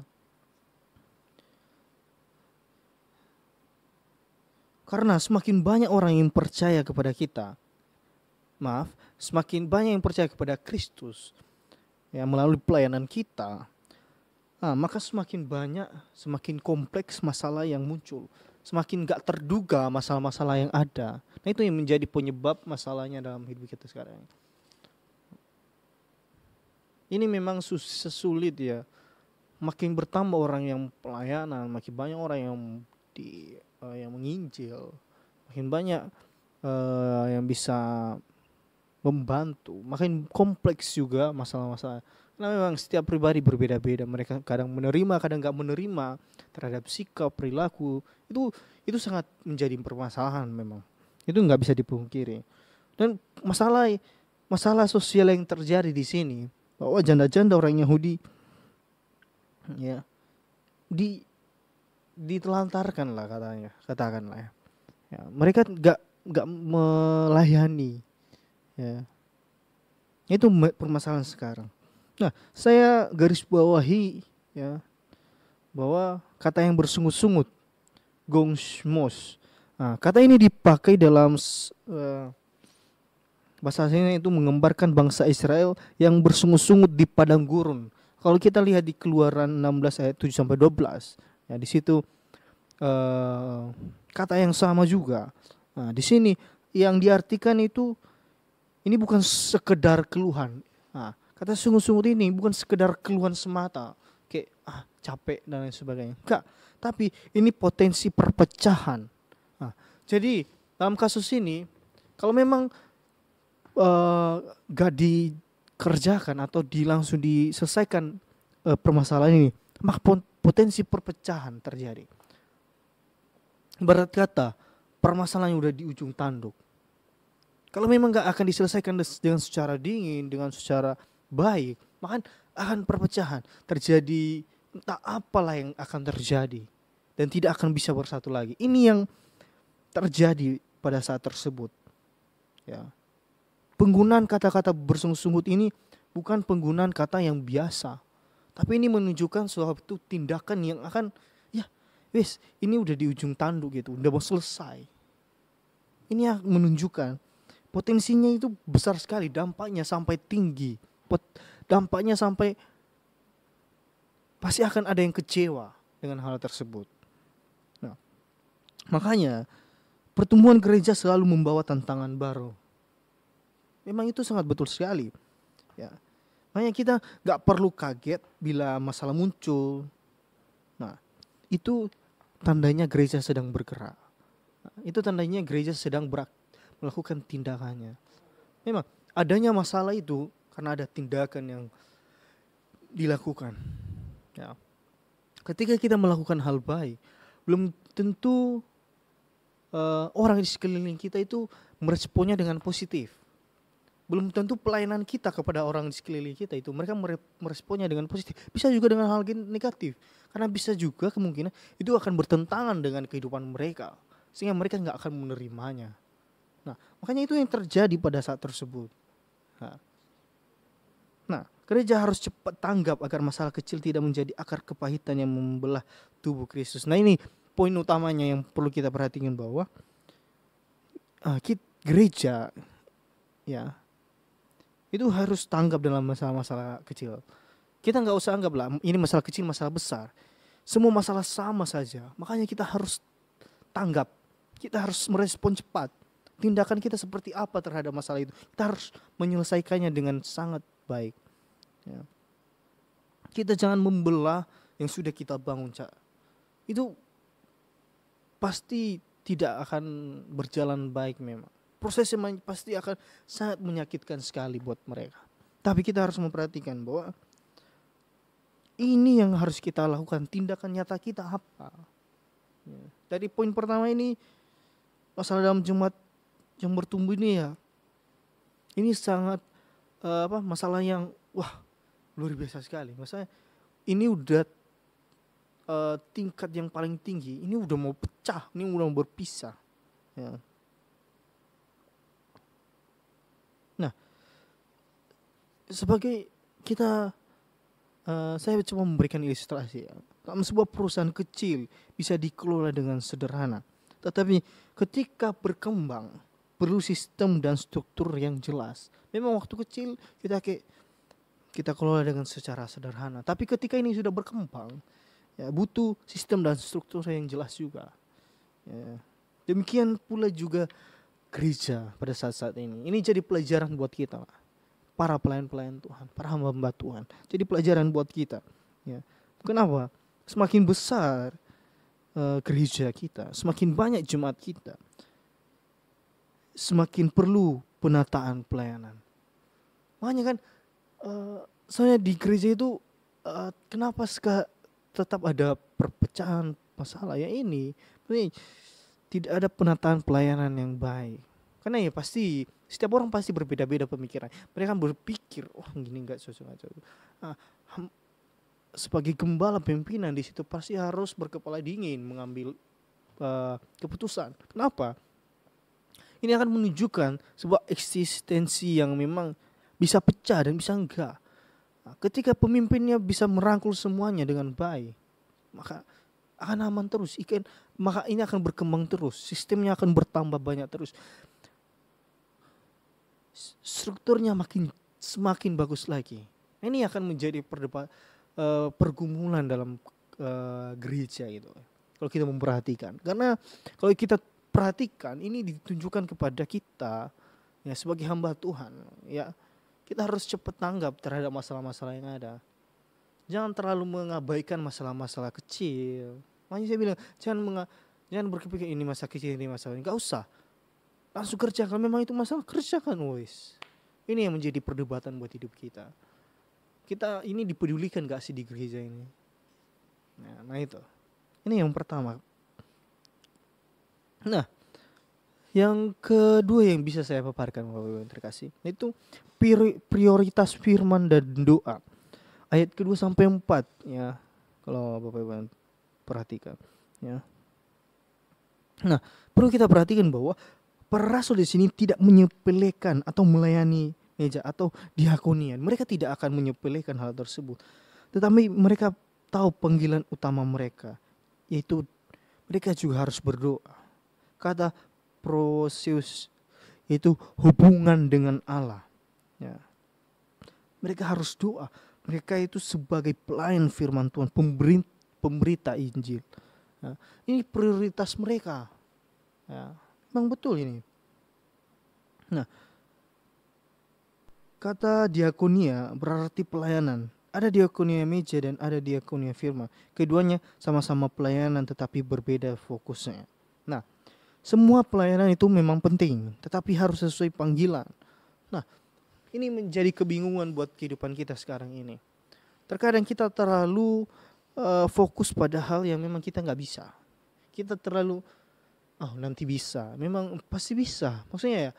karena semakin banyak orang yang percaya kepada kita, semakin banyak yang percaya kepada Kristus, ya, melalui pelayanan kita, maka semakin banyak, semakin kompleks masalah yang muncul, semakin gak terduga masalah-masalah yang ada. Nah, itu yang menjadi penyebab masalahnya dalam hidup kita sekarang. Ini memang sesulit ya, makin bertambah orang yang pelayanan, makin banyak orang yang yang menginjil, makin banyak yang bisa membantu, makin kompleks juga masalah-masalah. Karena memang setiap pribadi berbeda-beda, mereka kadang menerima, kadang nggak menerima terhadap sikap, perilaku. Itu sangat menjadi permasalahan memang. Itu nggak bisa dipungkiri. Dan masalah sosial yang terjadi di sini, bahwa janda-janda orang Yahudi, ya, ditelantarkan lah katakanlah ya. Ya, mereka nggak melayani, ya. Itu permasalahan sekarang. Nah, saya garis bawahi ya bahwa kata yang bersungut-sungut, gongshmos. Nah, kata ini dipakai dalam bahasa aslinya itu menggambarkan bangsa Israel yang bersungut-sungut di padang gurun. Kalau kita lihat di Keluaran 16 ayat 7 sampai 12. Ya, di situ kata yang sama juga. Nah, di sini yang diartikan itu ini bukan sekedar keluhan. Nah, kata sungut-sungut ini bukan sekedar keluhan semata, kayak capek dan lain sebagainya. Enggak, tapi ini potensi perpecahan. Nah, jadi dalam kasus ini kalau memang gak dikerjakan atau langsung diselesaikan permasalahan ini, maka potensi perpecahan terjadi. Ibarat kata, permasalahan yang udah di ujung tanduk. Kalau memang gak akan diselesaikan dengan secara dingin, dengan secara baik, maka akan perpecahan. Terjadi entah apalah yang akan terjadi. Dan tidak akan bisa bersatu lagi. Ini yang terjadi pada saat tersebut. Ya. Penggunaan kata-kata bersungguh-sungguh ini bukan penggunaan kata yang biasa. Tapi ini menunjukkan suatu tindakan yang akan, ya wes ini udah di ujung tanduk gitu, udah mau selesai. Ini yang menunjukkan potensinya itu besar sekali, dampaknya sampai tinggi. Dampaknya sampai pasti akan ada yang kecewa dengan hal tersebut. Nah, makanya pertumbuhan gereja selalu membawa tantangan baru. Memang itu sangat betul sekali. Ya, makanya kita gak perlu kaget bila masalah muncul. Nah, itu tandanya gereja sedang bergerak. Nah, itu tandanya gereja sedang melakukan tindakannya. Memang adanya masalah itu karena ada tindakan yang dilakukan. Ya. Ketika kita melakukan hal baik, belum tentu orang di sekeliling kita itu meresponnya dengan positif. Belum tentu pelayanan kita kepada orang di sekeliling kita itu mereka meresponnya dengan positif. Bisa juga dengan hal negatif. Karena bisa juga kemungkinan itu akan bertentangan dengan kehidupan mereka. Sehingga mereka gak akan menerimanya. Nah, makanya itu yang terjadi pada saat tersebut. Nah, gereja harus cepat tanggap agar masalah kecil tidak menjadi akar kepahitan yang membelah tubuh Kristus. Nah, ini poin utamanya yang perlu kita perhatikan bahwa gereja ya itu harus tanggap dalam masalah-masalah kecil. Kita nggak usah anggap lah ini masalah kecil, masalah besar. Semua masalah sama saja. Makanya kita harus tanggap. Kita harus merespon cepat. Tindakan kita seperti apa terhadap masalah itu. Kita harus menyelesaikannya dengan sangat baik. Ya. Kita jangan membelah yang sudah kita bangun. Itu pasti tidak akan berjalan baik memang. Prosesnya pasti akan sangat menyakitkan sekali buat mereka. Tapi kita harus memperhatikan bahwa ini yang harus kita lakukan. Tindakan nyata kita apa. Ya. Dari poin pertama ini, masalah dalam jemaat yang bertumbuh ini ya, ini sangat masalah yang luar biasa sekali. Maksudnya ini udah tingkat yang paling tinggi. Ini udah mau pecah, ini udah mau berpisah. Ya. Nah, sebagai kita, saya coba memberikan ilustrasi ya. Dalam sebuah perusahaan kecil bisa dikelola dengan sederhana. Tetapi ketika berkembang perlu sistem dan struktur yang jelas. Memang waktu kecil kita kelola dengan secara sederhana. Tapi ketika ini sudah berkembang, ya butuh sistem dan struktur yang jelas juga. Ya. Demikian pula juga gereja pada saat-saat ini. Ini jadi pelajaran buat kita, para pelayan-pelayan Tuhan, para hamba-hamba Tuhan. Jadi pelajaran buat kita. Ya. Kenapa? Semakin besar gereja kita, semakin banyak jemaat kita, semakin perlu penataan pelayanan. Makanya kan soalnya di gereja itu kenapa tetap ada perpecahan masalah ya ini tidak ada penataan pelayanan yang baik. Karena ya pasti setiap orang pasti berbeda-beda pemikiran. Mereka berpikir gini nggak cocok. Sebagai gembala pimpinan di situ pasti harus berkepala dingin mengambil keputusan. Kenapa? Ini akan menunjukkan sebuah eksistensi yang memang bisa pecah dan bisa enggak. Nah, ketika pemimpinnya bisa merangkul semuanya dengan baik, maka akan aman terus. Maka ini akan berkembang terus. Sistemnya akan bertambah banyak terus. Strukturnya semakin bagus lagi. Ini akan menjadi pergumulan dalam gereja itu. Kalau kita memperhatikan. Karena kalau kita perhatikan ini ditunjukkan kepada kita ya sebagai hamba Tuhan ya, kita harus cepat tanggap terhadap masalah-masalah yang ada. Jangan terlalu mengabaikan masalah-masalah kecil. Makanya saya bilang jangan berpikir ini masalah kecil, ini masalah, enggak usah. Langsung kerjakan, memang itu masalah kerjakan wis. Ini yang menjadi perdebatan buat hidup kita. Kita ini dipedulikan gak sih di gereja ini? Nah itu. Ini yang pertama. Nah, Yang kedua yang bisa saya paparkan Bapak Ibu yang terkasih, itu prioritas firman dan doa. Ayat kedua sampai 4 ya. Kalau Bapak Ibu perhatikan ya. Nah, perlu kita perhatikan bahwa para rasul di sini tidak menyepelekan atau melayani meja atau diakonian. Mereka tidak akan menyepelekan hal tersebut. Tetapi mereka tahu panggilan utama mereka, yaitu mereka juga harus berdoa. Kata proses itu hubungan dengan Allah. Ya. Mereka harus doa. Mereka itu sebagai pelayan firman Tuhan, pemberita Injil. Ya. Ini prioritas mereka. Ya. Memang betul ini. Nah, kata diakonia berarti pelayanan. Ada diakonia meja dan ada diakonia firman. Keduanya sama-sama pelayanan tetapi berbeda fokusnya. Nah, semua pelayanan itu memang penting, tetapi harus sesuai panggilan. Nah, ini menjadi kebingungan buat kehidupan kita sekarang ini. Terkadang kita terlalu fokus pada hal yang memang kita nggak bisa. Kita terlalu, nanti bisa, memang pasti bisa. Maksudnya ya,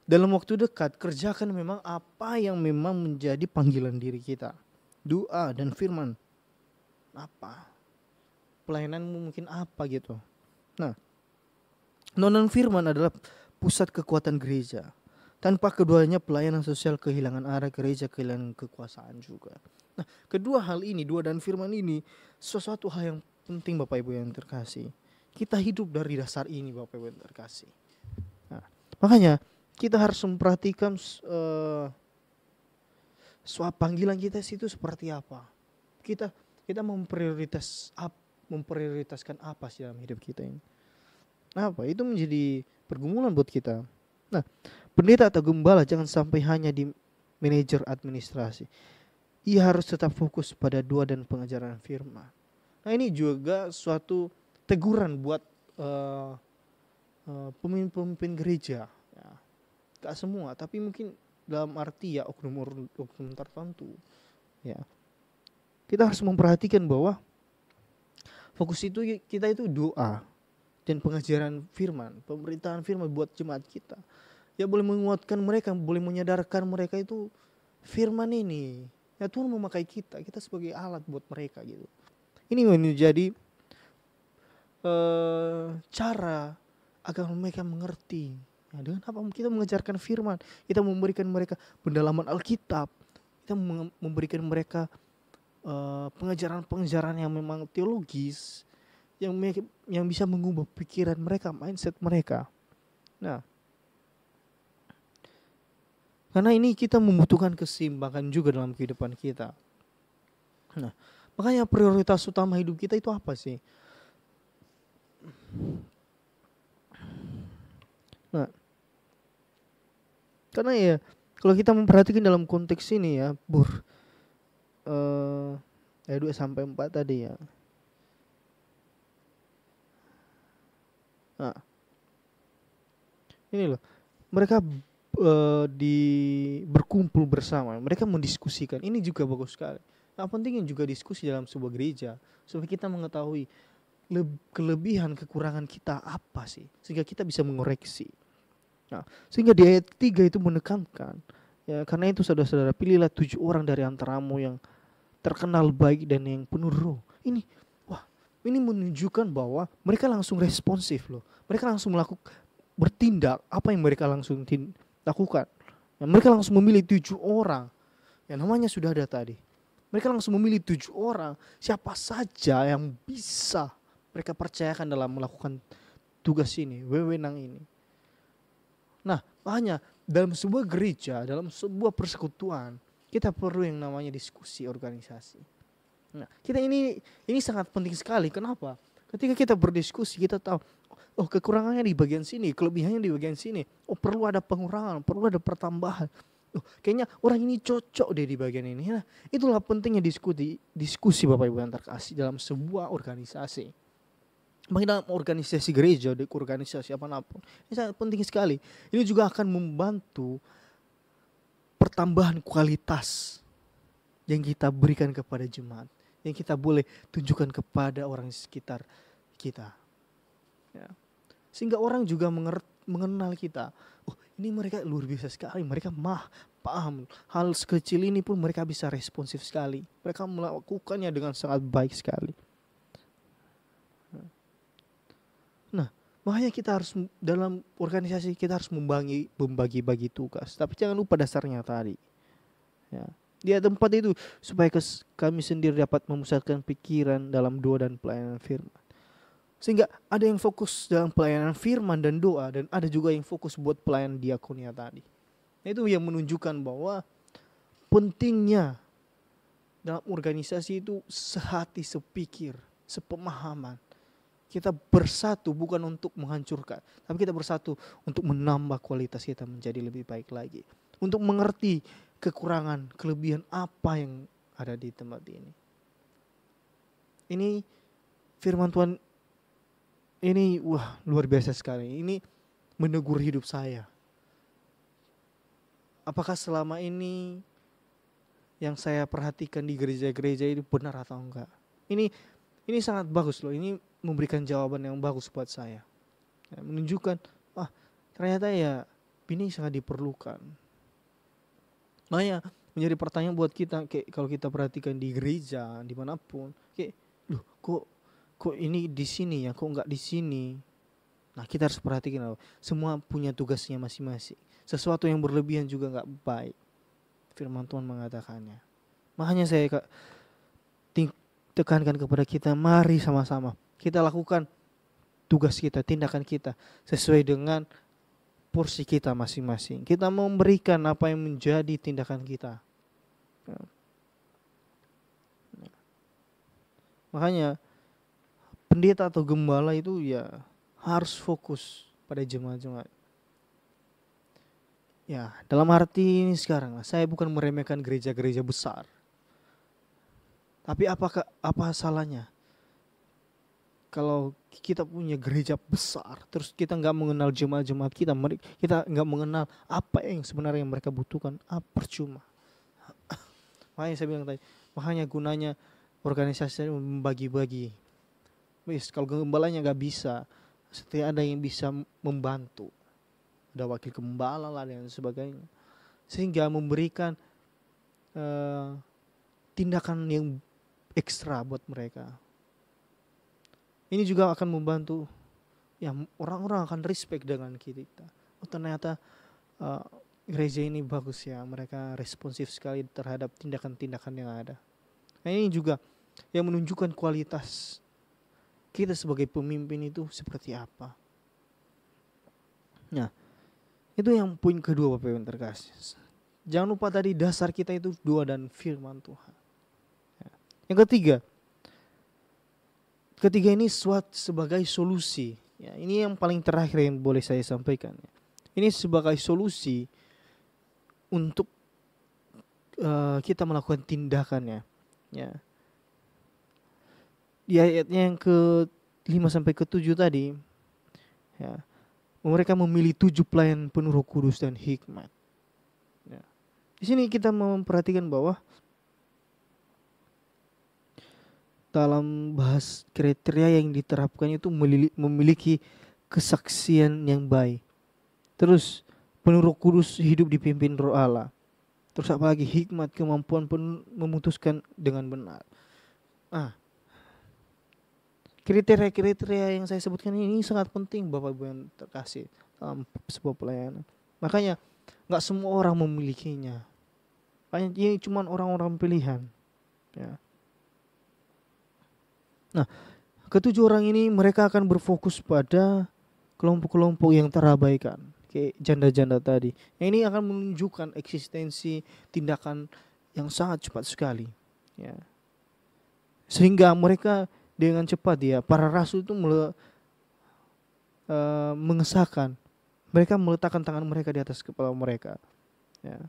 dalam waktu dekat kerjakan memang apa yang memang menjadi panggilan diri kita. Doa dan firman. Apa? Pelayananmu mungkin apa gitu. Nah, non firman adalah pusat kekuatan gereja. Tanpa keduanya pelayanan sosial kehilangan arah, gereja kehilangan kekuasaan juga. Nah, kedua hal ini, doa dan firman ini sesuatu hal yang penting Bapak Ibu yang terkasih. Kita hidup dari dasar ini Bapak Ibu yang terkasih. Nah, makanya kita harus memperhatikan soal panggilan kita itu seperti apa. Kita memprioritaskan apa sih dalam hidup kita ini. Apa? Itu menjadi pergumulan buat kita. Nah, pendeta atau gembala jangan sampai hanya di manajer administrasi. Ia harus tetap fokus pada doa dan pengajaran firman. Nah, ini juga suatu teguran buat pemimpin gereja. Ya. Gak semua, tapi mungkin dalam arti ya oknum tertentu. Ya. Kita harus memperhatikan bahwa fokus itu kita itu doa dan pengajaran firman, pemberitaan firman buat jemaat kita. Ya boleh menguatkan mereka, boleh menyadarkan mereka itu firman ini. Ya Tuhan memakai kita sebagai alat buat mereka gitu. Ini menjadi cara agar mereka mengerti. Ya, dengan apa kita mengajarkan firman, kita memberikan mereka pendalaman Alkitab, kita memberikan mereka pengajaran-pengajaran yang memang teologis, yang bisa mengubah pikiran mereka, mindset mereka. Nah, karena ini kita membutuhkan keseimbangan juga dalam kehidupan kita. Nah, makanya prioritas utama hidup kita itu apa sih? Nah, karena ya kalau kita memperhatikan dalam konteks ini ya, ayat 2 sampai 4 tadi ya. Nah, ini loh, mereka berkumpul bersama, mereka mendiskusikan. Ini juga bagus sekali. Nah, pentingnya juga diskusi dalam sebuah gereja supaya kita mengetahui kelebihan kekurangan kita apa sih, sehingga kita bisa mengoreksi. Nah, sehingga di ayat 3 itu menekankan, ya karena itu saudara-saudara pilihlah 7 orang dari antaramu yang terkenal baik dan yang penuh roh. Ini menunjukkan bahwa mereka langsung responsif loh. Mereka langsung bertindak apa yang mereka langsung lakukan. Ya, mereka langsung memilih 7 orang. Ya namanya sudah ada tadi. Mereka langsung memilih 7 orang. Siapa saja yang bisa mereka percayakan dalam melakukan tugas ini, wewenang ini. Nah, makanya dalam sebuah gereja, dalam sebuah persekutuan, kita perlu yang namanya diskusi organisasi. Nah, kita ini sangat penting sekali. Kenapa? Ketika kita berdiskusi, kita tahu, kekurangannya di bagian sini, kelebihannya di bagian sini. Perlu ada pengurangan, perlu ada pertambahan. Kayaknya orang ini cocok deh di bagian ini. Nah, itulah pentingnya diskusi Bapak Ibu yang terkasih dalam sebuah organisasi. Baik dalam organisasi gereja, organisasi apapun. Ini sangat penting sekali. Ini juga akan membantu pertambahan kualitas yang kita berikan kepada jemaat, yang kita boleh tunjukkan kepada orang sekitar kita. Ya. Sehingga orang juga mengenal kita. Oh, ini mereka luar biasa sekali. Mereka paham. Hal sekecil ini pun mereka bisa responsif sekali. Mereka melakukannya dengan sangat baik sekali. Nah, makanya kita harus dalam organisasi kita harus membagi-bagi tugas. Tapi jangan lupa dasarnya tadi. Ya. Di tempat itu supaya kami sendiri dapat memusatkan pikiran dalam doa dan pelayanan firman. Sehingga ada yang fokus dalam pelayanan firman dan doa, dan ada juga yang fokus buat pelayanan diakonia tadi. Nah, itu yang menunjukkan bahwa pentingnya dalam organisasi itu sehati, sepikir, sepemahaman. Kita bersatu bukan untuk menghancurkan, tapi kita bersatu untuk menambah kualitas kita menjadi lebih baik lagi. Untuk mengerti kekurangan, kelebihan apa yang ada di tempat ini. Ini firman Tuhan ini luar biasa sekali. Ini menegur hidup saya. Apakah selama ini yang saya perhatikan di gereja-gereja itu benar atau enggak? Ini sangat bagus loh. Ini memberikan jawaban yang bagus buat saya. Ya, menunjukkan ternyata ya ini sangat diperlukan. Makanya menjadi pertanyaan buat kita, kayak kalau kita perhatikan di gereja dimanapun, kayak kok ini di sini ya, kok enggak di sini. Nah, kita harus perhatikan semua punya tugasnya masing-masing. Sesuatu yang berlebihan juga enggak baik. Firman Tuhan mengatakannya. Makanya saya tekankan kepada kita, mari sama-sama kita lakukan tugas kita, tindakan kita sesuai dengan porsi kita masing-masing. Kita memberikan apa yang menjadi tindakan kita. Makanya pendeta atau gembala itu ya harus fokus pada jemaat-jemaat. Ya, dalam arti ini sekarang saya bukan meremehkan gereja-gereja besar. Tapi apa salahnya kalau kita punya gereja besar, terus kita nggak mengenal jemaat-jemaat kita nggak mengenal apa yang sebenarnya mereka butuhkan, percuma. Makanya saya bilang tadi, makanya gunanya organisasi membagi-bagi. Kalau gembalanya nggak bisa, setiap ada yang bisa membantu, ada wakil gembala lah dan sebagainya, sehingga memberikan tindakan yang ekstra buat mereka. Ini juga akan membantu, ya orang-orang akan respect dengan kita. Oh, ternyata gereja ini bagus ya, mereka responsif sekali terhadap tindakan-tindakan yang ada. Nah, ini juga yang menunjukkan kualitas kita sebagai pemimpin itu seperti apa. Nah, itu yang poin kedua Bapak Ibu yang terkasih. Jangan lupa tadi dasar kita itu doa dan firman Tuhan. Yang ketiga ini sebagai solusi. Ya, ini yang paling terakhir yang boleh saya sampaikan. Ini sebagai solusi untuk kita melakukan tindakannya. Ya. Di ayatnya yang ke-5 sampai ke-7 tadi, ya, mereka memilih 7 pelayan penuh Roh Kudus dan hikmat. Ya. Di sini kita memperhatikan bahwa dalam bahas kriteria yang diterapkan itu memiliki kesaksian yang baik. Terus penuh Roh Kudus, hidup dipimpin Roh Allah. Terus apalagi hikmat, kemampuan memutuskan dengan benar. Kriteria-kriteria yang saya sebutkan ini sangat penting Bapak Ibu yang terkasih dalam sebuah pelayanan. Makanya nggak semua orang memilikinya. Makanya ini cuma orang-orang pilihan. Ya. Nah, ketujuh orang ini mereka akan berfokus pada kelompok-kelompok yang terabaikan, kayak janda-janda tadi. Yang ini akan menunjukkan eksistensi tindakan yang sangat cepat sekali. Ya. Sehingga mereka dengan cepat ya, para rasul itu mengesahkan, mereka meletakkan tangan mereka di atas kepala mereka. Ya.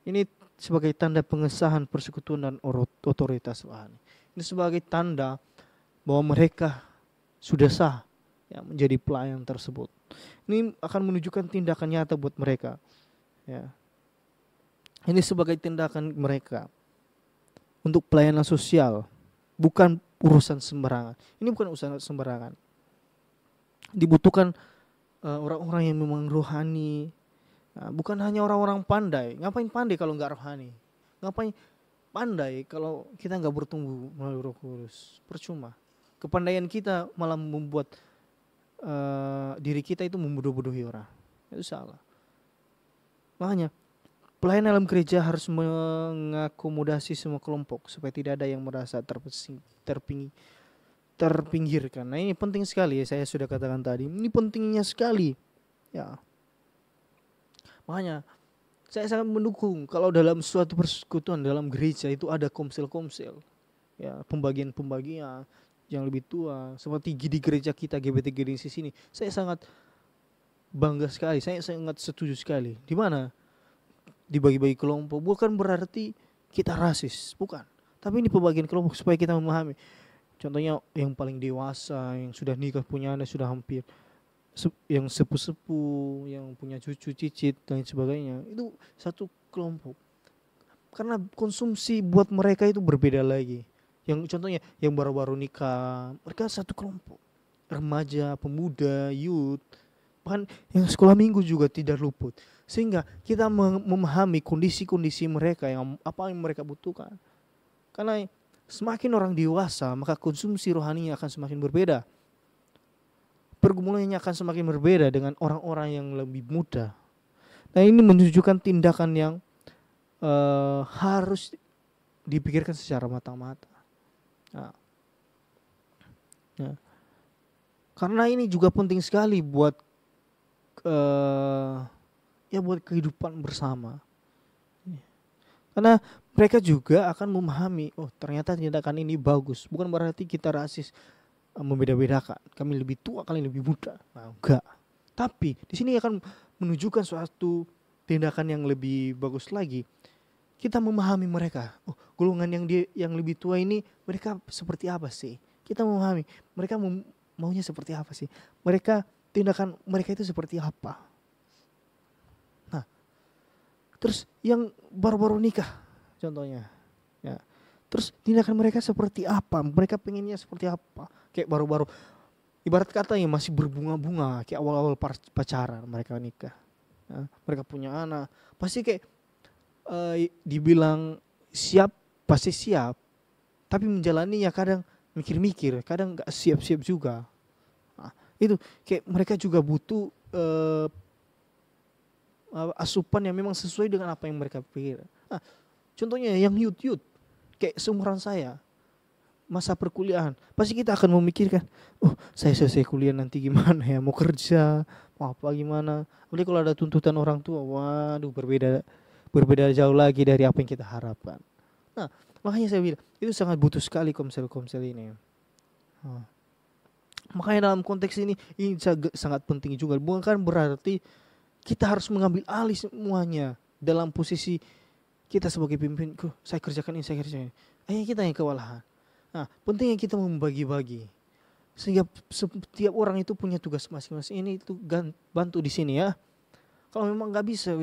Ini sebagai tanda pengesahan persekutuan dan otoritas rohani. Ini sebagai tanda bahwa mereka sudah sah ya, menjadi pelayan tersebut. Ini akan menunjukkan tindakan nyata buat mereka. Ya. Ini sebagai tindakan mereka untuk pelayanan sosial, bukan urusan sembarangan. Ini bukan urusan sembarangan. Dibutuhkan orang-orang yang memang rohani. Nah, bukan hanya orang-orang pandai. Ngapain pandai kalau nggak rohani? Ngapain pandai kalau kita nggak bertumbuh melalui Roh Kudus? Percuma. Kepandaian kita malah membuat diri kita itu membodoh-bodohi orang. Itu salah. Makanya pelayan dalam gereja harus mengakomodasi semua kelompok supaya tidak ada yang merasa terpinggirkan. Nah, ini penting sekali ya, saya sudah katakan tadi. Ini pentingnya sekali. Ya. Makanya saya sangat mendukung kalau dalam suatu persekutuan dalam gereja itu ada komsel-komsel. Ya, pembagian-pembagian yang lebih tua seperti di gereja kita GBT Genesis ini. Saya sangat bangga sekali, saya sangat setuju sekali. Di mana dibagi-bagi kelompok bukan berarti kita rasis, bukan. Tapi ini pembagian kelompok supaya kita memahami. Contohnya yang paling dewasa, yang sudah nikah, punya anak sudah hampir, yang sepuh-sepuh, yang punya cucu, cicit dan sebagainya. Itu satu kelompok. Karena konsumsi buat mereka itu berbeda lagi. Yang contohnya yang baru-baru nikah, mereka satu kelompok. Remaja, pemuda, youth, bahkan yang sekolah minggu juga tidak luput. Sehingga kita memahami kondisi-kondisi mereka, yang apa yang mereka butuhkan. Karena semakin orang dewasa, maka konsumsi rohaninya akan semakin berbeda. Pergumulannya akan semakin berbeda dengan orang-orang yang lebih muda. Nah, ini menunjukkan tindakan yang harus dipikirkan secara matang-matang. Nah, karena ini juga penting sekali buat buat kehidupan bersama. Karena mereka juga akan memahami, oh ternyata tindakan ini bagus. Bukan berarti kita rasis, membeda-bedakan. Kami lebih tua, kalian lebih muda. Nah, enggak. Tapi di sini akan menunjukkan suatu tindakan yang lebih bagus lagi. Kita memahami mereka. Oh, golongan yang lebih tua ini mereka seperti apa sih? Kita memahami mereka maunya seperti apa sih? Tindakan mereka itu seperti apa? Nah, terus yang baru-baru nikah contohnya. Ya. Terus tindakan mereka seperti apa? Mereka pengennya seperti apa? Kayak baru-baru, ibarat kata yang masih berbunga-bunga, kayak awal-awal pacaran mereka nikah. Nah, mereka punya anak, pasti kayak dibilang siap, pasti siap. Tapi menjalaninya kadang mikir-mikir, kadang gak siap-siap juga. Nah, itu kayak mereka juga butuh asupan yang memang sesuai dengan apa yang mereka pikir. Nah, contohnya yang youth, kayak seumuran saya, masa perkuliahan, pasti kita akan memikirkan, oh saya selesai kuliah nanti gimana ya, mau kerja, mau apa gimana. Apalagi kalau ada tuntutan orang tua, waduh berbeda jauh lagi dari apa yang kita harapkan. Nah, makanya saya bilang itu sangat butuh sekali komsel-komsel ini. Nah, makanya dalam konteks ini sangat penting juga. Bukan berarti kita harus mengambil alih semuanya dalam posisi kita sebagai pimpin. Saya kerjakan ini, saya kerjakan ini. Akhirnya kita yang kewalahan. Nah, pentingnya kita membagi-bagi sehingga setiap orang itu punya tugas masing-masing. Ini itu bantu di sini ya. Kalau memang nggak bisa,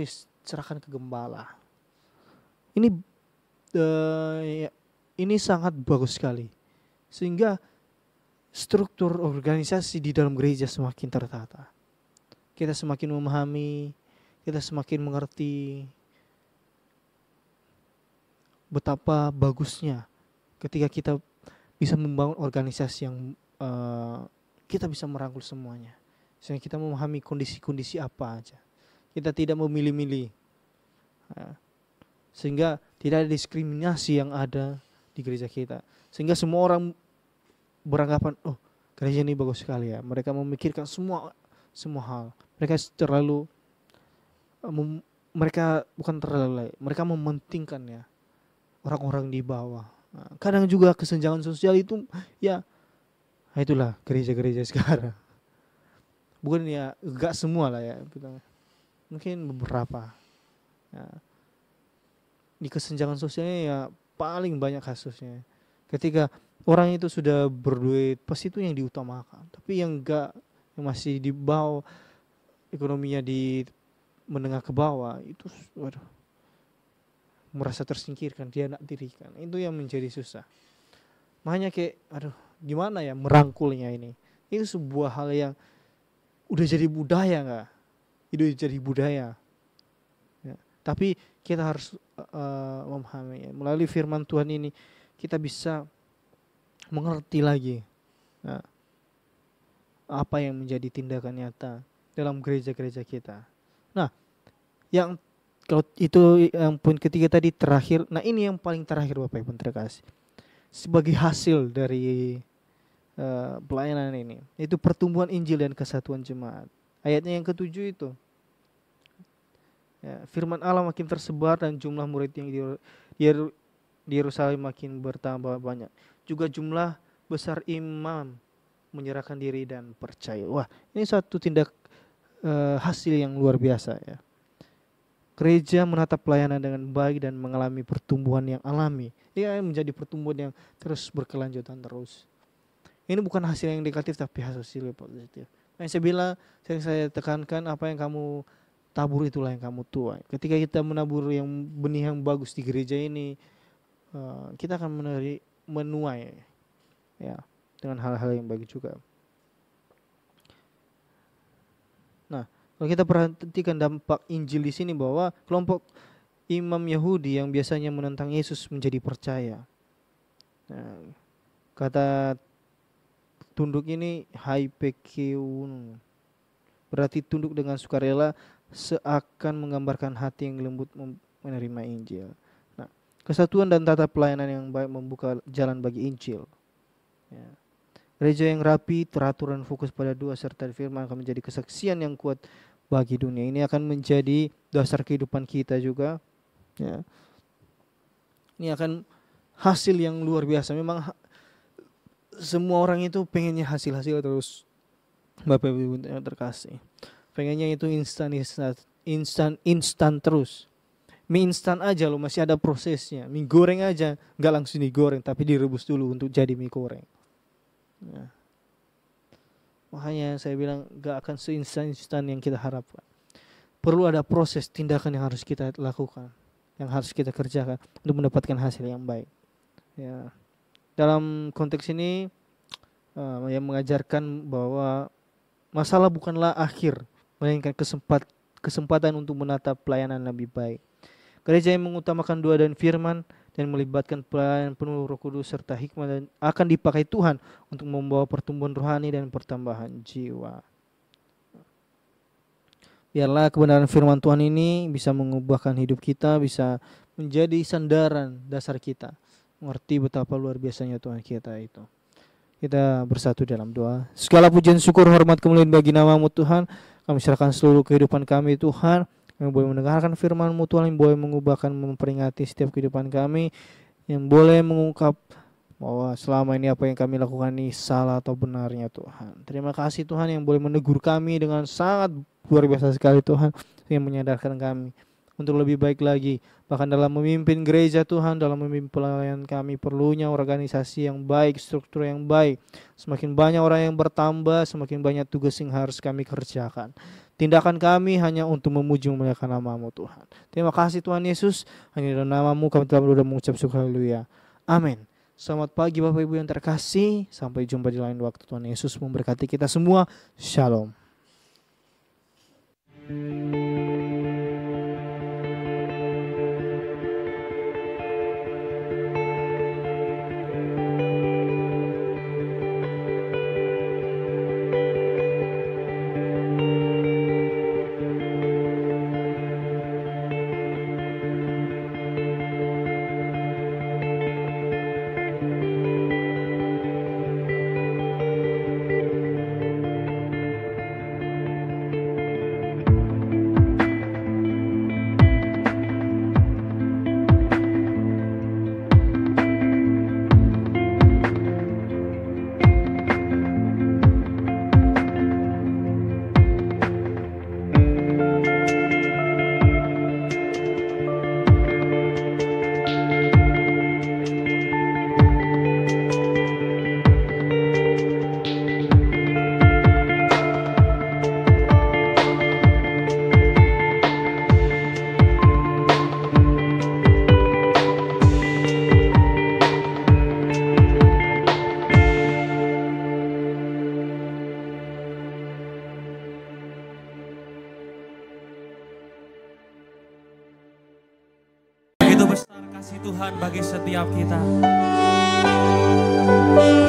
serahkan ke gembala. Ini sangat bagus sekali. Sehingga struktur organisasi di dalam gereja semakin tertata. Kita semakin memahami, kita semakin mengerti betapa bagusnya ketika kita bisa membangun organisasi yang kita bisa merangkul semuanya. Sehingga kita memahami kondisi-kondisi apa aja. Kita tidak memilih-milih. Sehingga tidak ada diskriminasi yang ada di gereja kita. Sehingga semua orang beranggapan, oh gereja ini bagus sekali ya. Mereka memikirkan semua hal. Mereka mementingkan ya orang-orang di bawah. Nah, kadang juga kesenjangan sosial itu ya, itulah gereja-gereja sekarang. Bukan ya, enggak semua lah ya. Mungkin beberapa. Ya. Di kesenjangan sosialnya ya paling banyak kasusnya. Ketika orang itu sudah berduit, pasti itu yang diutamakan. Tapi yang enggak, yang masih di bawah, ekonominya di menengah ke bawah, itu merasa tersingkirkan, dia nak dirikan. Itu yang menjadi susah. Makanya kayak, gimana ya merangkulnya ini. Itu sebuah hal yang udah jadi budaya nggak? Itu jadi budaya. Ya. Tapi kita harus memahami, melalui firman Tuhan ini kita bisa mengerti lagi apa yang menjadi tindakan nyata dalam gereja-gereja kita. Nah, yang kalau itu yang poin ketiga tadi terakhir. Nah, ini yang paling terakhir Bapak Ibu terkasih. Sebagai hasil dari pelayanan ini, itu pertumbuhan Injil dan kesatuan jemaat. Ayatnya yang ketujuh itu. Ya, firman Allah makin tersebar dan jumlah murid yang di Yerusalem makin bertambah banyak. Juga jumlah besar imam menyerahkan diri dan percaya. Wah, ini satu tindak hasil yang luar biasa ya. Gereja menatap pelayanan dengan baik dan mengalami pertumbuhan yang alami. Ini menjadi pertumbuhan yang terus berkelanjutan terus. Ini bukan hasil yang negatif tapi hasil yang positif. Yang saya bilang, saya tekankan apa yang kamu tabur itulah yang kamu tuai. Ketika kita menabur yang benih yang bagus di gereja ini, kita akan menuai ya dengan hal-hal yang baik juga. Nah, kalau kita perhatikan dampak Injil di sini bahwa kelompok imam Yahudi yang biasanya menentang Yesus menjadi percaya. Nah, kata tunduk ini haipekun, berarti tunduk dengan sukarela, seakan menggambarkan hati yang lembut menerima Injil. Nah, kesatuan dan tata pelayanan yang baik membuka jalan bagi Injil. Ya. Gereja yang rapi, teratur dan fokus pada doa serta firman akan menjadi kesaksian yang kuat bagi dunia. Ini akan menjadi dasar kehidupan kita juga. Ya. Ini akan hasil yang luar biasa. Memang semua orang itu pengennya hasil-hasil terus. Bapak Ibu yang terkasih. Pengennya itu instan terus. Mie instan aja loh, masih ada prosesnya. Mie goreng aja nggak langsung digoreng tapi direbus dulu untuk jadi mie goreng. Nah, makanya saya bilang gak akan seinstan yang kita harapkan. Perlu ada proses tindakan yang harus kita lakukan, yang harus kita kerjakan untuk mendapatkan hasil yang baik. Ya, dalam konteks ini yang mengajarkan bahwa masalah bukanlah akhir, melainkan kesempatan untuk menatap pelayanan lebih baik. Gereja yang mengutamakan doa dan firman dan melibatkan pelayanan penuh Roh Kudus serta hikmah dan akan dipakai Tuhan untuk membawa pertumbuhan rohani dan pertambahan jiwa. Biarlah kebenaran firman Tuhan ini bisa mengubahkan hidup kita, bisa menjadi sandaran dasar kita. Mengerti betapa luar biasanya Tuhan kita itu. Kita bersatu dalam doa. Segala pujian, syukur, hormat, kemuliaan bagi nama-Mu Tuhan. Kami serahkan seluruh kehidupan kami Tuhan. Yang boleh mendengarkan firman-Mu Tuhan, yang boleh mengubahkan, memperingati setiap kehidupan kami, yang boleh mengungkap bahwa selama ini apa yang kami lakukan ini salah atau benarnya Tuhan. Terima kasih Tuhan yang boleh menegur kami dengan sangat luar biasa sekali Tuhan, yang menyadarkan kami untuk lebih baik lagi. Bahkan dalam memimpin gereja Tuhan, dalam memimpin pelayanan kami perlunya organisasi yang baik, struktur yang baik. Semakin banyak orang yang bertambah, semakin banyak tugas yang harus kami kerjakan. Tindakan kami hanya untuk memuji memuliakan nama-Mu Tuhan. Terima kasih Tuhan Yesus, hanya dalam nama-Mu kami telah berdoa mengucap syukur, haleluya. Amin. Selamat pagi Bapak Ibu yang terkasih. Sampai jumpa di lain waktu. Tuhan Yesus memberkati kita semua. Shalom. besar kasih Tuhan bagi setiap kita.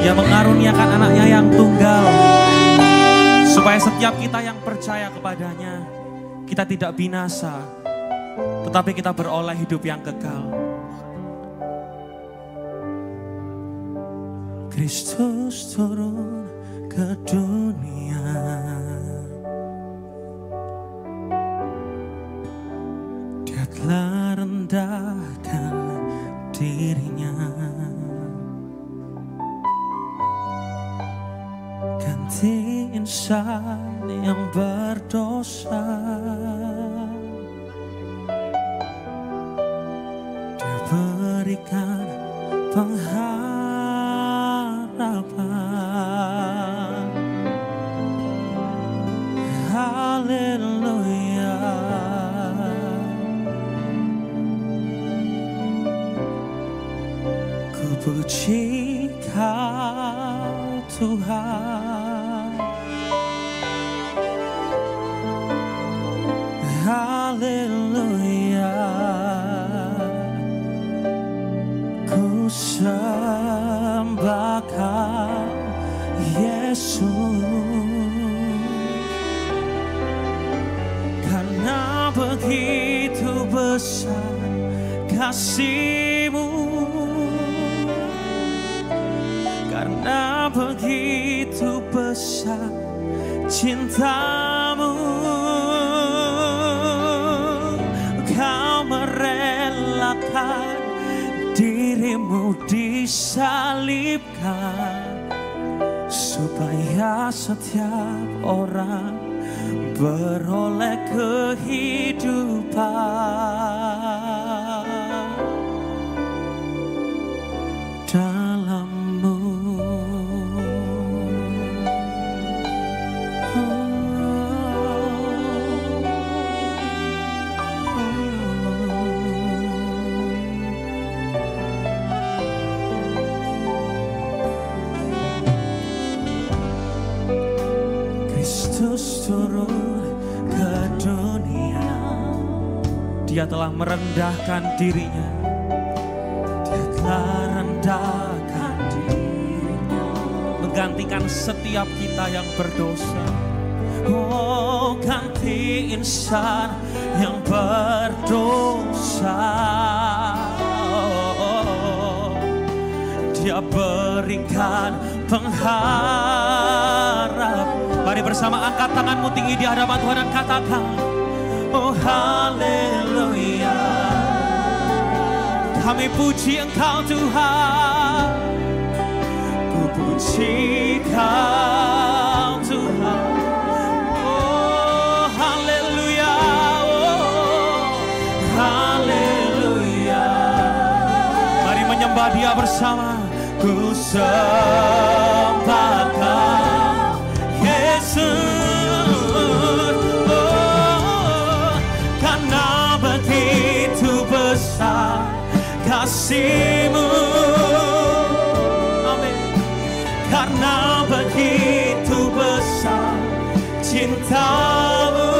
Dia mengaruniakan anaknya yang tunggal, supaya setiap kita yang percaya kepadanya, kita tidak binasa, tetapi kita beroleh hidup yang kekal. Kristus turun ke dunia, Dia telah rendahkan dirinya, ganti insan yang berdosa. Dia berikan pengharapan. Haleluya. Ku puji Kau Tuhan. Haleluya. Ku sembah Kau Yesus, karena begitu besar kasih-Mu, karena begitu besar cinta-Mu, Kau merelakan diri-Mu disalibkan, supaya setiap orang beroleh kehidupan dalam-Mu. Kristus turun ke dunia, Dia telah merendahkan dirinya, Dia telah rendahkan dirinya, menggantikan setiap kita yang berdosa. Oh, ganti insan yang berdosa. Oh, Dia berikan pengharap. Mari bersama angkat tanganmu tinggi di hadapan Tuhan dan katakan, oh haleluya. Kami puji Engkau Tuhan, ku puji Kau Tuhan. Oh haleluya, oh haleluya. Mari menyembah Dia bersama. Ku sembah Kau Yesus, oh, karena begitu besar kasih-Mu, amin. Karena begitu besar cinta-Mu,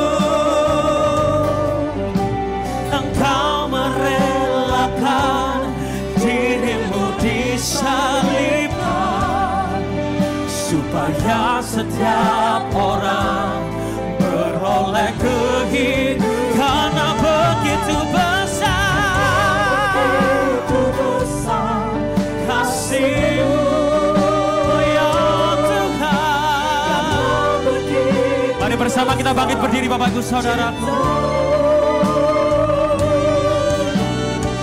Engkau merelakan diri-Mu disalibkan, supaya setiap orang beroleh kehidupan. Karena begitu besar kasih-Mu, ya Tuhan. Mari bersama kita bangkit berdiri Bapak Ibu Saudaraku.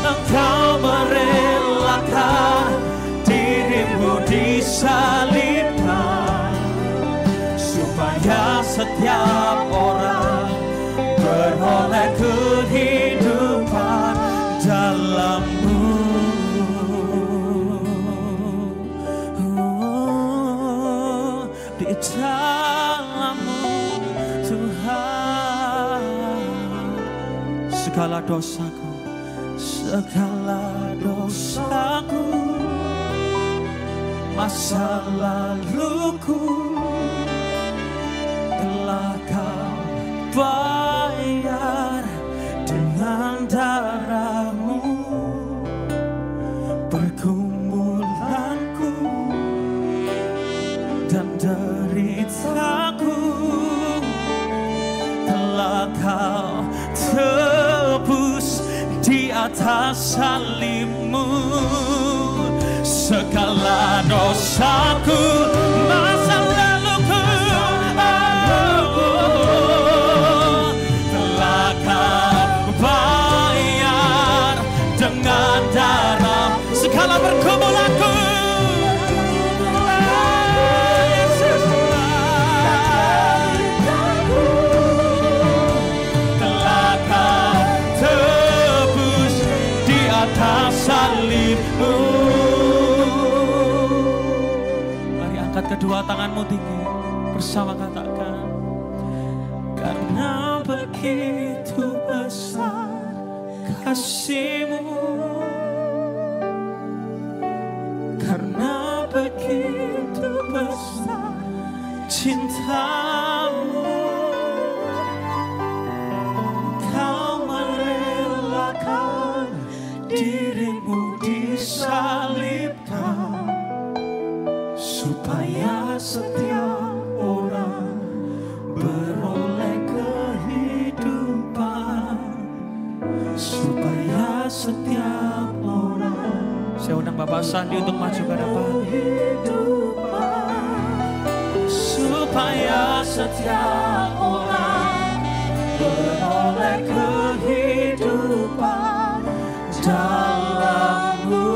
Engkau merelakan diri-Mu disalibkan, supaya setiap orang beroleh kehidupan dalam-Mu. Oh, di dalam-Mu Tuhan. Segala dosaku, segala dosaku, masa laluku telah Kau bayar dengan darah-Mu. tebus di atas salibmu. Segala dosaku, masa laluku, telah Kau bayar dengan darah. Segala pergumulanku, Yesus, telah Kau tebus di atas salibmu. Mari angkat kedua tanganmu tinggi, bersama katakan, karena begitu besar kasih-Mu, karena begitu besar cinta-Mu, Kau merelakan diri-Mu disalibkan, supaya setiap orang beroleh kehidupan, supaya setiap orang. Saya undang Bapak Sandi untuk maju ke depan. Supaya setiap orang beroleh kehidupan dalam-Mu.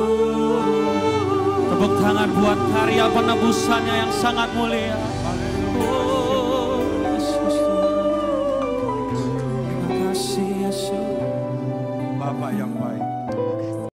Tepuk tangan buat karya penebusannya yang sangat mulia. Oh, Yesus, terima kasih Yesus. Bapak yang baik.